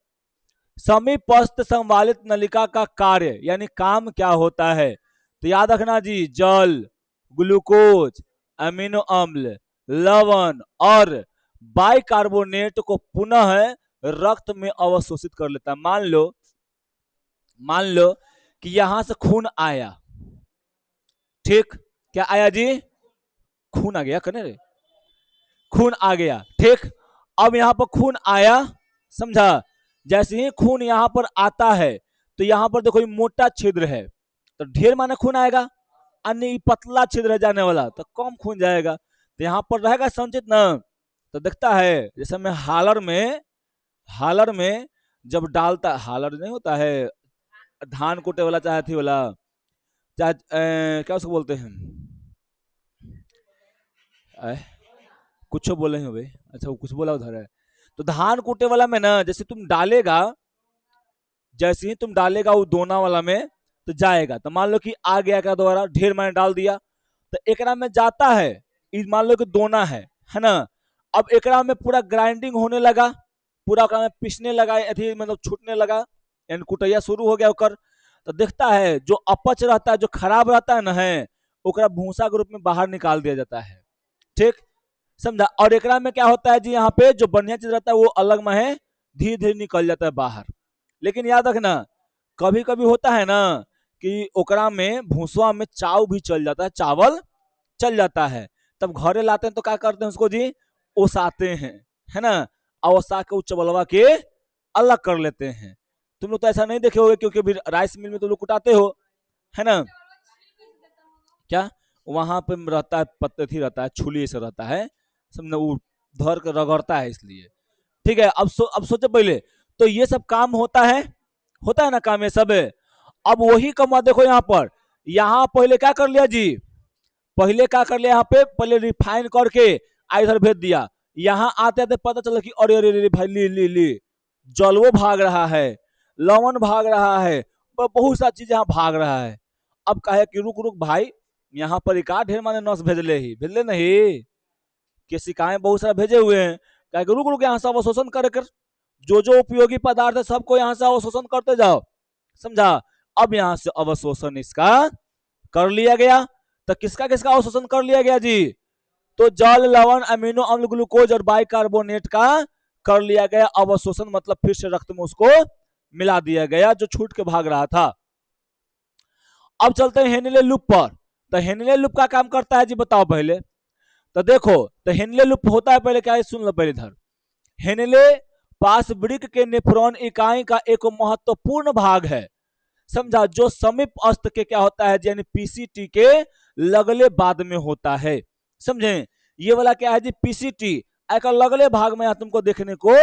समीपस्थ संवालित नलिका का कार्य यानी काम क्या होता है, तो याद रखना जी, जल, ग्लूकोज, अमीनो अम्ल, लवण और बाइकार्बोनेट को पुनः रक्त में अवशोषित कर लेता है। मान लो कि यहां से खून आया, ठीक, क्या आया जी, खून आ गया, कने रे, खून आ गया, ठीक। अब यहां पर खून आया, समझा। जैसे ही खून यहां पर आता है तो यहां पर देखो मोटा छिद्र है, तो ढेर माने खून आएगा, अन्य पतला छिद्र है जाने वाला तो कम खून जाएगा, तो यहां पर रहेगा संचित ना। तो दिखता है जैसे मैं हालर में जब डालता, हालर नहीं होता है धान कूटे वाला, चाहे थी वाला, चाहे क्या उसको बोलते हैं, कुछ बोले हैं भाई, अच्छा वो कुछ बोला उधर है। तो धान कूटे वाला में ना, जैसे ही तुम डालेगा वो दोना वाला में तो जाएगा, तो मान लो कि आ गया क्या दोबारा, ढेर मैंने डाल दिया तो एकरा में जाता है, मान लो कि दोना है ना। अब एकरा में पूरा ग्राइंडिंग होने लगा, पूरा में पिसने लगा, मतलब छूटने लगा, यानी कुटैया शुरू हो गया ओकर। तो दिखता है जो अपच रहता है, जो खराब रहता है ना, है ओकरा भूसा के रूप में बाहर निकाल दिया जाता है, ठीक, समझा। और एकरा में क्या होता है जी, यहाँ पे जो बढ़िया चीज रहता है वो अलग में है, धीरे धीरे निकल जाता है बाहर। लेकिन याद रखना, कभी कभी होता है ना कि ओकरा में भूसवा में चाव भी चल जाता है, चावल चल जाता है, तब घरे लाते हैं तो क्या करते हैं उसको जी, ओसाते हैं, है ना, और ओसा के चवलवा के अलग कर लेते हैं। तुम लोग तो ऐसा नहीं देखे होगे क्योंकि राइस मिल में तो लोग कुटाते हो, है ना, क्या वहां पे रहता है, पत्थर रहता है, छुली से रहता है, समझे, वो धर के रगड़ता है इसलिए। ठीक है, अब सोचो पहले, तो ये सब काम होता है ना काम ये सब। अब वही कमा देखो यहाँ पर, यहाँ पहले क्या कर लिया जी, पहले क्या कर लिया, यहाँ पे पहले रिफाइन करके इधर भेज दिया, यहाँ आते आते पता चला कि अरे अरे भाई ली ली ली, जलवो भाग रहा है, लवण भाग रहा है, बहुत सारी चीज यहाँ भाग रहा है। अब कहे कि रुक रुक भाई, यहाँ पर एक ढेर माने नस भेजले नहीं, कि सिकाएं बहुत सारा भेजे हुए हैं, कहे कि रुक रुक यहाँ से अवशोषण कर जो जो उपयोगी पदार्थ है सबको यहाँ से अवशोषण करते जाओ, समझा। अब यहाँ से अवशोषण इसका कर लिया गया, तो किसका किसका अवशोषण कर लिया गया जी, तो जल, लवण, अमीनो अम्ल, ग्लूकोज और बाइकार्बोनेट का कर लिया गया अवशोषण, मतलब फिर से रक्त में उसको मिला दिया गया जो छूट के भाग रहा था। अब चलते हैं हेनले लूप पर, तो हेनले लूप का काम करता है जी, बताओ पहले। तो देखो, तो हेनले लूप होता है, पहले क्या है सुन लो पहले इधर। हेनले पासवृक्क के नेफ्रॉन इकाई का एक महत्वपूर्ण भाग है, समझा, जो समीप अस्त के क्या होता है यानी पीसीटी के लगले बाद में होता है, समझे। ये वाला क्या है जी, पीसीटी एक लगले भाग में तुमको देखने को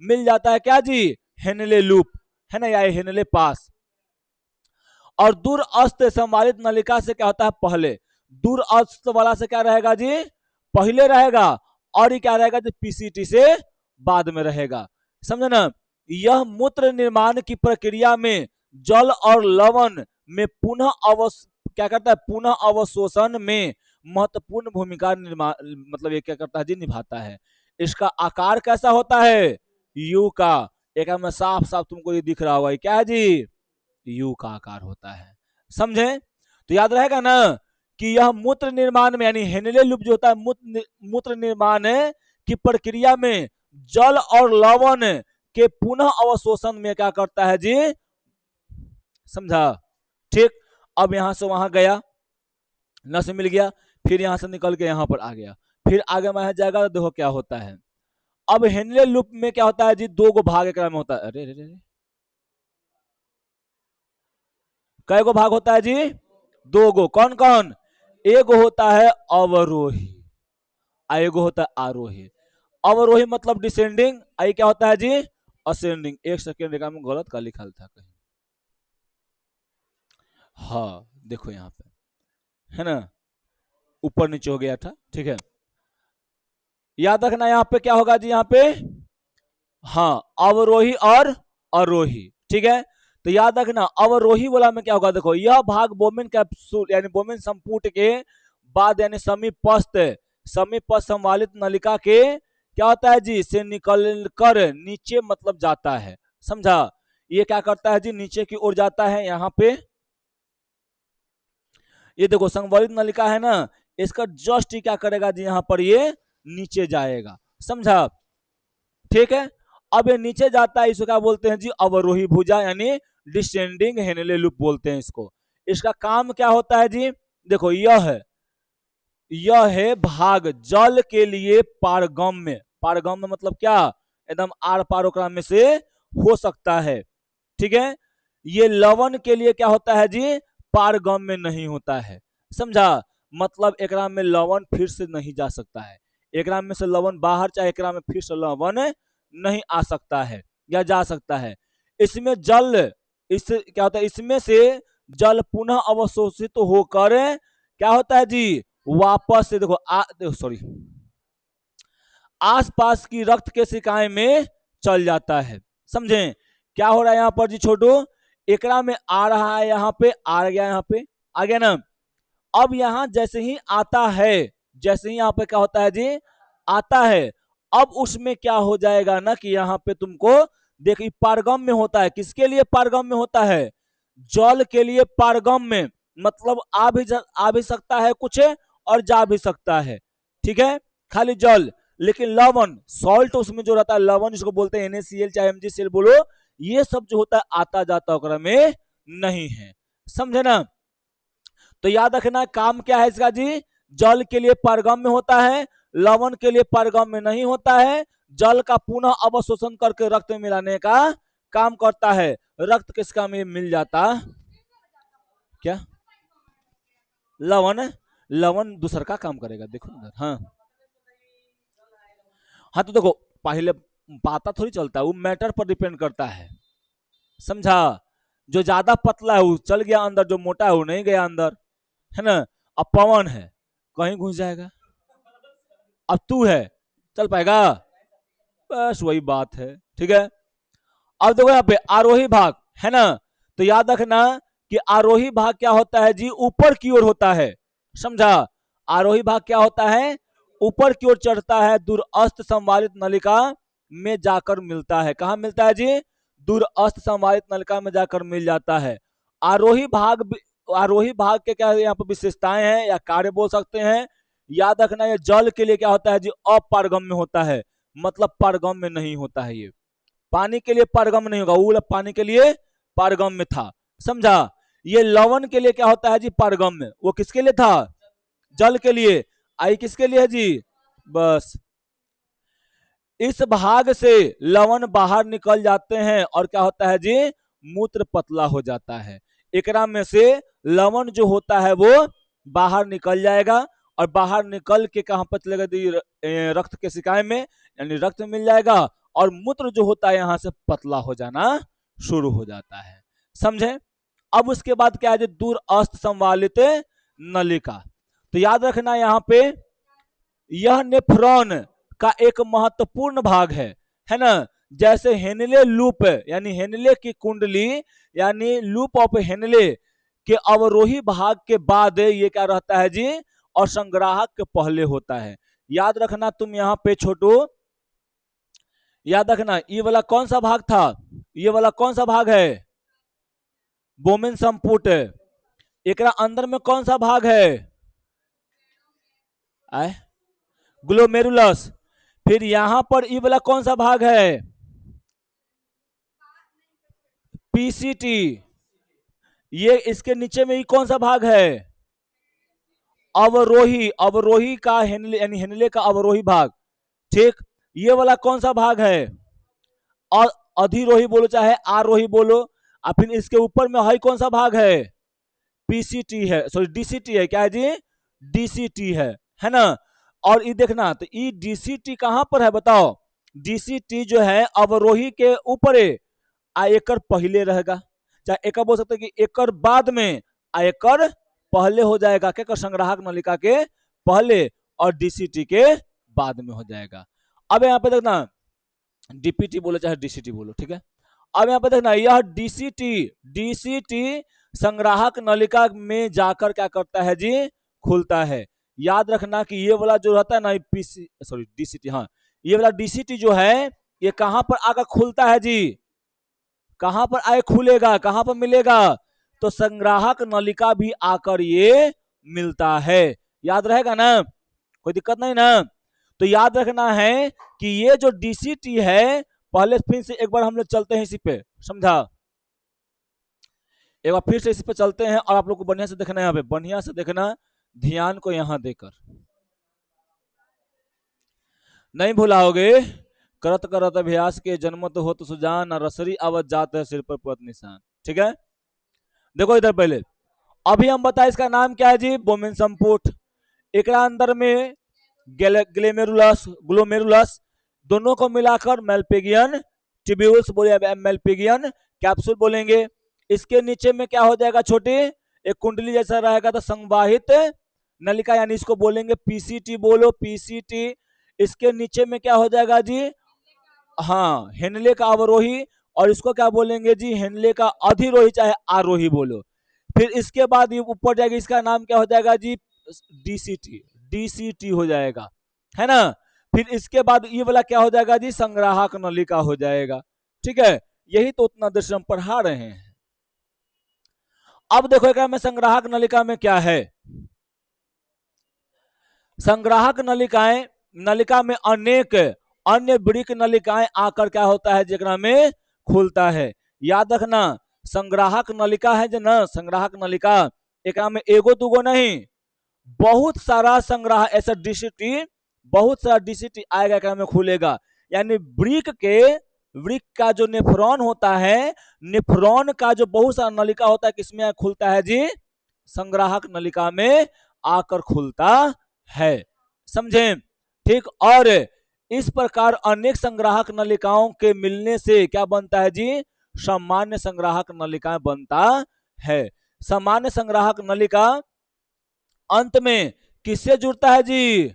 मिल जाता है, क्या जी, हेनले लूप, है ना, या हेनले पास। और दूर अस्त संवालित नलिका से क्या होता है पहले, दूरस्थ वाला से क्या रहेगा जी, पहले रहेगा, और ये क्या रहेगा जी, पीसीटी से बाद में रहेगा। समझे ना। यह मूत्र निर्माण की प्रक्रिया में जल और लवण में क्या करता है, पुनः अवशोषण में महत्वपूर्ण भूमिका निर्माण, मतलब ये क्या करता है जी, निभाता है। इसका आकार कैसा होता है, यू का। एक में साफ साफ तुमको ये दिख रहा होगा, क्या है जी, यू का आकार होता है। समझे। तो याद रहेगा ना कि यह मूत्र निर्माण में, यानी हेनले लूप जो होता है मूत्र निर्माण की प्रक्रिया में जल और लवण के पुनः अवशोषण में क्या करता है जी, समझा। ठीक। अब यहां से वहां गया, नस मिल गया, फिर यहां से निकल के यहां पर आ गया, फिर आगे में जाएगा तो देखो क्या होता है। अब हेनले लूप में क्या होता है जी, दो गो भाग एक में होता है। अरे अरे, कै गो भाग होता है जी, दो गो। कौन कौन, एगो होता है अवरोही, एगो होता है आरोही। अवरोही मतलब डिसेंडिंग, आई क्या होता है जी, असेंडिंग। एक सेकेंड देखा मैं गलत का लिखा था कहीं, हाँ देखो यहाँ पे है ना, ऊपर नीचे हो गया था, ठीक है। याद रखना यहाँ पे क्या होगा जी, यहाँ पे हाँ अवरोही और आरोही, ठीक है। तो याद रखना अवरोही वाला में क्या होगा, देखो यह भाग बोमिन कैप्सूल यानी बोमिन संपुट के बाद यानी समीपस्थ संवालित नलिका के क्या होता है जी, से निकल कर नीचे मतलब जाता है। समझा। ये क्या करता है जी, नीचे की ओर जाता है। यहाँ पे ये देखो संवालित नलिका है ना, इसका जस्ट क्या करेगा जी, यहाँ पर ये नीचे जाएगा। समझा। ठीक है। अब ये नीचे जाता है, इसको क्या बोलते हैं जी, अवरोही भुजा यानी डिसेंडिंग हेनले लूप बोलते हैं इसको। इसका काम क्या होता है जी, देखो यह है भाग जल के लिए पारगम्य, पारगम्य मतलब क्या, एकदम आर पार ओकरा में से हो सकता है। ठीक है। ये लवण के लिए क्या होता है जी, पारगम्य नहीं होता है। समझा। मतलब एकरा में लवण फिर से नहीं जा सकता है, एकरा में से लवण बाहर, चाहे एकरा में फिर से लवण नहीं आ सकता है या जा सकता है। इसमें जल, इस क्या होता है, इसमें से जल पुनः अवशोषित होकर क्या होता है जी, वापस से देखो सॉरी, आसपास की रक्त के सिकाएं में चल जाता है। समझे। क्या हो रहा है यहाँ पर जी छोटू, एकरा में आ रहा है, यहाँ पे आ गया, यहाँ पे आ गया ना। अब यहाँ जैसे ही आता है, जैसे ही यहाँ पे क्या होता है जी, आता है, अब उसमें क्या हो जाएगा ना कि यहाँ पे तुमको देखिए पारगम में होता है। किसके लिए पारगम में होता है, जल के लिए पारगम में, मतलब आ भी सकता है कुछ और जा भी सकता है। ठीक है। खाली जल, लेकिन लवण सॉल्ट उसमें जो रहता है, लवण जिसको बोलते हैं NaCl चाहे MgCl बोलो, ये सब जो होता है आता जाता ओकरा में नहीं है। समझे ना। तो याद रखना काम क्या है इसका जी, जल के लिए पारगम्य में होता है, लवण के लिए पारगम्य में नहीं होता है। जल का पुनः अवशोषण करके रक्त में मिलाने का काम करता है। रक्त किसका में मिल जाता, क्या लवण, लवण दूसर का काम करेगा, देखो ना। हाँ हाँ, तो देखो पहले पता थोड़ी चलता है, वो मैटर पर डिपेंड करता है। समझा। जो ज्यादा पतला है वो चल गया अंदर, जो मोटा है वो नहीं गया अंदर, है ना। अब पवन है, कहीं घुस जाएगा। अब तू है, चल पाएगा, बस वही बात है। ठीक है। अब देखो यहाँ पे आरोही भाग है ना, तो याद रखना कि आरोही भाग क्या होता है जी, ऊपर की ओर होता है। समझा। आरोही भाग क्या होता है, ऊपर की ओर चढ़ता है, दूरस्थ संवारित नलिका में जाकर मिलता है। कहा मिलता है जी, दूरस्थ संवारित नलिका में जाकर मिल जाता है। आरोही भाग, आरोही भाग के क्या यहाँ पर विशेषताएं हैं या कार्य बोल सकते हैं। याद रखना ये जल के लिए क्या होता है जी, अपारगम्य होता है, मतलब पारगम्य नहीं होता है। ये पानी के लिए पारगम नहीं होगा, वो पानी के लिए पारगम में था। समझा। ये लवण के लिए क्या होता है जी, पारगम में, वो किसके लिए था, जल के लिए। आई किसके लिए है जी, बस इस भाग से लवण बाहर निकल जाते हैं और क्या होता है जी, मूत्र पतला हो जाता है। एकरा में से लवण जो होता है वो बाहर निकल जाएगा, और बाहर निकल के कहां पर चलेगा, रक्त के सिकाय में, यानी रक्त मिल जाएगा, और मूत्र जो होता है यहां से पतला हो जाना शुरू हो जाता है। समझे। अब उसके बाद क्या है, दूरस्थ संवालित नलिका। तो याद रखना यहाँ पे यह नेफ्रॉन का एक महत्वपूर्ण भाग है ना। जैसे हेनले लूप यानी हेनले की कुंडली यानी लूप ऑफ हेनले के अवरोही भाग के बाद ये क्या रहता है जी, और संग्राहक के पहले होता है। याद रखना तुम यहाँ पे छोटू, याद रखना ये वाला कौन सा भाग था, ये वाला कौन सा भाग है, बोमेन संपुट। एकरा अंदर में कौन सा भाग है, आए ग्लोमेरुलस। फिर यहां पर ये वाला कौन सा भाग है, पीसीटी। ये इसके नीचे में ये कौन सा भाग है, अवरोही, अवरोही का हेनले यानी हेनले का अवरोही भाग। ठीक, ये वाला कौन सा भाग है, और अधिरोही बोलो चाहे आरोही बोलो। और फिर इसके ऊपर में है कौन सा भाग है, पीसीटी है, सॉरी डीसीटी है, क्या है जी, डीसीटी है ना। और ये देखना तो ये डीसीटी कहां पर है बताओ, डीसीटी जो है अवरोही के ऊपर एकर पहले रहेगा, चाहे एकर बोल सकते कि एकर बाद में एकर पहले हो जाएगा, क्या संग्राहक नलिका के पहले और डीसीटी के बाद में हो जाएगा। अब यहाँ पे देखना डीपीटी बोलो चाहे डीसीटी बोलो, ठीक है। अब यहाँ पे देखना यह डीसीटी, डीसीटी संग्राहक नलिका में जाकर क्या करता है जी, खुलता है। याद रखना कि ये वाला जो रहता है ना पीसी सॉरी डीसीटी, हाँ ये वाला डीसीटी जो है ये कहां पर आकर खुलता है जी, कहां पर आए खुलेगा, कहां पर मिलेगा, तो संग्राहक नलिका भी आकर ये मिलता है। याद रहेगा ना, कोई दिक्कत नहीं ना। तो याद रखना है कि ये जो डीसीटी है, पहले फिर से एक बार हम लोग चलते हैं इसी पे, समझा, एक बार फिर से इसी पे चलते हैं और आप लोग को बढ़िया से देखना है, यहाँ पे बढ़िया से देखना, ध्यान को यहां देकर नहीं भुलाओगे। करत करत अभ्यास के जन्मत होत सुजान, रसरी आवत जात है सिर पर पत निशान। ठीक है, देखो इधर पहले, अभी हम बताए इसका नाम क्या है जी, बोमेन संपुट। एक अंदर में ग्लेमेरुलस, ग्लोमेरुलस, दोनों को मिलाकर मेल्पिगियन ट्यूब्यूल्स बोले, मेल्पिगियन कैप्सूल बोलेंगे। इसके नीचे में क्या हो जाएगा छोटे, एक कुंडली जैसा रहेगा, तो संवाहित नलिका यानी इसको बोलेंगे पीसीटी, बोलो पीसीटी। इसके नीचे में क्या हो जाएगा जी, हाँ हेनले का अवरोही, और इसको क्या बोलेंगे जी, हेनले का अधिरोही चाहे आरोही बोलो। फिर इसके बाद ये ऊपर जाएगी, इसका नाम क्या हो जाएगा जी, डीसीटी, डीसीटी हो जाएगा, है ना। फिर इसके बाद ये वाला क्या हो जाएगा जी, संग्राहक नलिका हो जाएगा। ठीक है, यही तो उतना देर से हम पढ़ा रहे हैं। अब देखो एक में संग्राहक नलिका में क्या है, संग्राहक नलिकाएं, नलिका में अनेक अन्य वृक्क नलिकाएं आकर क्या होता है जेकरा में खुलता है। याद रखना संग्राहक नलिका है जो ना, संग्राहक नलिका एक में एगो दूगो नहीं, बहुत सारा संग्रह ऐसा डीसीटी, बहुत सारा डीसीटी आएगा एक में खुलेगा। यानी वृक्क के, वृक्क का जो नेफ्रॉन होता है, नेफ्रॉन का जो बहुत सारा नलिका होता है किसमें खुलता है जी, संग्राहक नलिका में आकर खुलता है, समझे। ठीक, और इस प्रकार अनेक संग्राहक नलिकाओं के मिलने से क्या बनता है जी, सामान्य संग्राहक नलिका बनता है। सामान्य संग्राहक नलिका अंत में किससे जुड़ता है जी,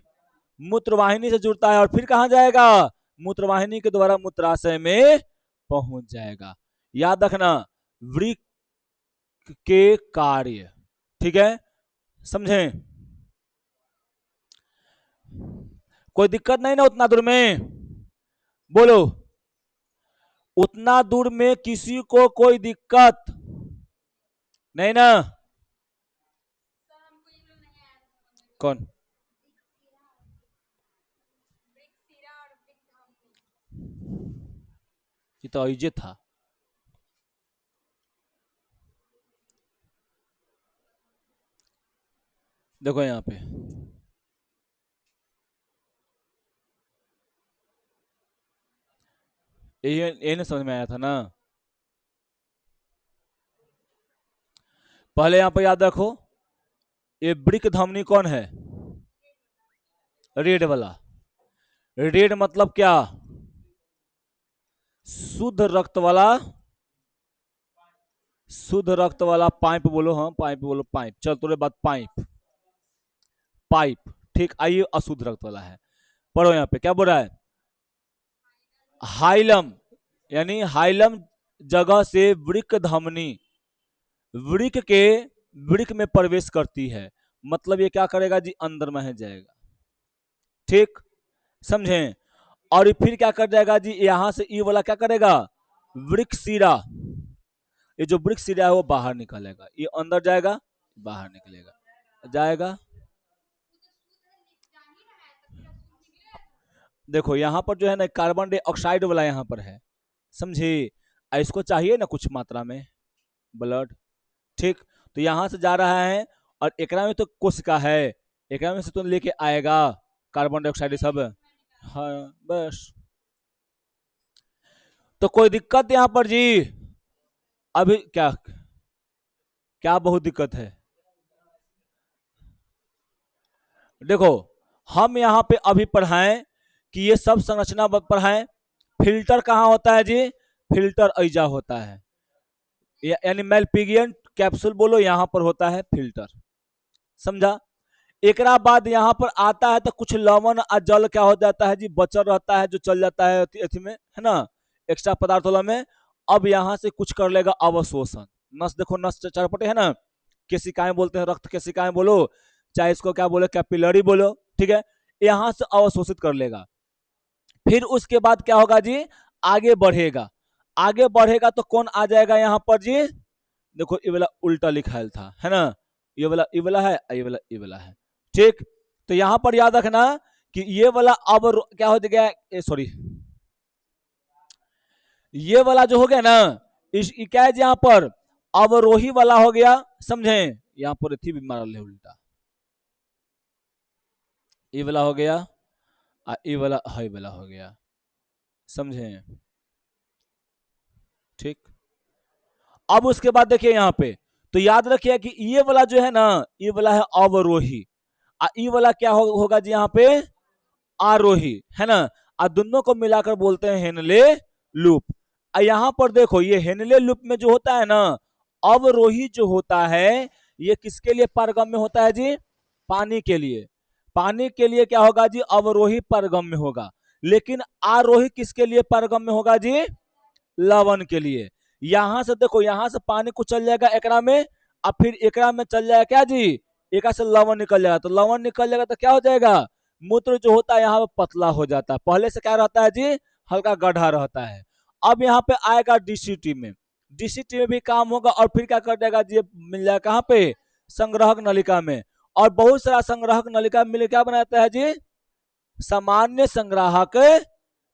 मूत्रवाहिनी से जुड़ता है, और फिर कहां जाएगा, मूत्रवाहिनी के द्वारा मूत्राशय में पहुंच जाएगा। याद रखना वृक्क के कार्य, ठीक है, समझे, कोई दिक्कत नहीं ना उतना दूर में, बोलो उतना दूर में किसी को कोई दिक्कत नहीं ना, कौन, ये तो अइजे था, देखो यहाँ पे ये नहीं समझ में आया था ना। पहले यहां पर याद रखो ये वृक्क धमनी कौन है, रेड वाला, रेड मतलब क्या, शुद्ध रक्त वाला, शुद्ध रक्त वाला पाइप बोलो, हाँ पाइप बोलो, पाइप, चल तोरे बात पाइप, पाइप। ठीक, आइए अशुद्ध रक्त वाला है, पढ़ो यहाँ पे क्या बोल रहा है। हाइलम यानी हाइलम जगह से वृक्क धमनी वृक्क के वृक्क में प्रवेश करती है, मतलब ये क्या करेगा जी, अंदर में है जाएगा। ठीक, समझे। और फिर क्या कर जाएगा जी, यहां से ई वाला क्या करेगा, वृक्क शिरा, ये जो वृक्क शिरा है वो बाहर निकलेगा, ये अंदर जाएगा बाहर निकलेगा जाएगा। देखो यहाँ पर जो है ना कार्बन डाइऑक्साइड वाला यहाँ पर है, समझे। इसको चाहिए ना कुछ मात्रा में ब्लड। ठीक, तो यहां से जा रहा है और एकरा में तो कोशिका है, एकरा में से तो लेके आएगा कार्बन डाइऑक्साइड सब। हाँ बस, तो कोई दिक्कत यहाँ पर जी। अभी क्या क्या बहुत दिक्कत है, देखो हम यहाँ पे अभी पढ़ाएं कि ये सब संरचना पढ़ाएं। फिल्टर कहाँ होता है जी, फिल्टर ऐजा होता है, यानी मेलपिगियन कैप्सूल बोलो, यहाँ पर होता है फिल्टर, समझा। एकरा बाद यहाँ पर आता है तो कुछ लवण और जल क्या हो जाता है जी, बचल रहता है, जो चल जाता है एथी में, है ना, एक्स्ट्रा पदार्थ वाला में। अब यहाँ से कुछ कर लेगा अवशोषण। नस देखो, नस चरपटे है ना, केशिकाएं बोलते हैं, रक्त केशिकाएं बोलो, चाहे इसको क्या बोलो, कैपिलरी बोलो, ठीक है। यहाँ से अवशोषित कर लेगा। फिर उसके बाद क्या होगा जी, आगे बढ़ेगा, आगे बढ़ेगा तो कौन आ जाएगा यहाँ पर जी, देखो ये वाला उल्टा लिखायल था, है ना, ये वाला है, ये वाला है। ठीक, तो यहां पर याद रखना कि ये वाला अब क्या हो गया, सॉरी, ये वाला जो हो गया ना, इस क्या है यहाँ पर अवरोही वाला हो गया, समझे। यहाँ पर थी भी मारा ले उल्टा, ये वाला हो गया, ये वाला हाई वाला हो गया, समझे। ठीक, अब उसके बाद देखिए यहाँ पे, तो याद रखिए कि ये वाला जो है ना, ये वाला है अवरोही, ये वाला क्या होगा जी यहाँ पे, आरोही, है ना। दोनों को मिलाकर बोलते हैं हेनले लूप। यहां पर देखो ये हेनले लूप में जो होता है ना, अवरोही जो होता है, ये किसके लिए पारगम्य होता है जी, पानी के लिए। पानी के लिए क्या होगा जी, अवरोही पारगम्य होगा। लेकिन आरोही किसके लिए पारगम्य होगा जी, लवण के लिए। यहां से देखो, यहां से पानी को चल जाएगा एकरा में, और फिर एकरा में चल जाएगा क्या जी, एक से लवण निकल जाएगा, तो लवण निकल जाएगा तो क्या हो जाएगा, मूत्र जो होता है यहाँ पे पतला हो जाता है, पहले से क्या रहता है जी, हल्का गढ़ा रहता है। अब यहाँ पे आएगा डीसीटी में, डीसीटी में भी काम होगा, और फिर क्या कर देगा जी, मिल जाएगा कहाँ पे, संग्राहक नलिका में। और बहुत सारा संग्राहक नलिका मिल क्या बनाता है जी, सामान्य संग्राहक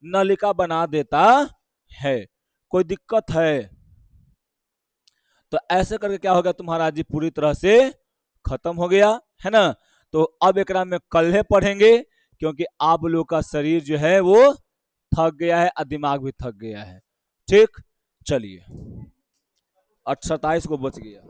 नलिका बना देता है। कोई दिक्कत है, तो ऐसे करके क्या हो गया तुम्हारा जी, पूरी तरह से खत्म हो गया, है ना। तो अब एक में कल पढ़ेंगे, क्योंकि आप लोग का शरीर जो है वो थक गया है और दिमाग भी थक गया है। ठीक, चलिए 27 को बच गया।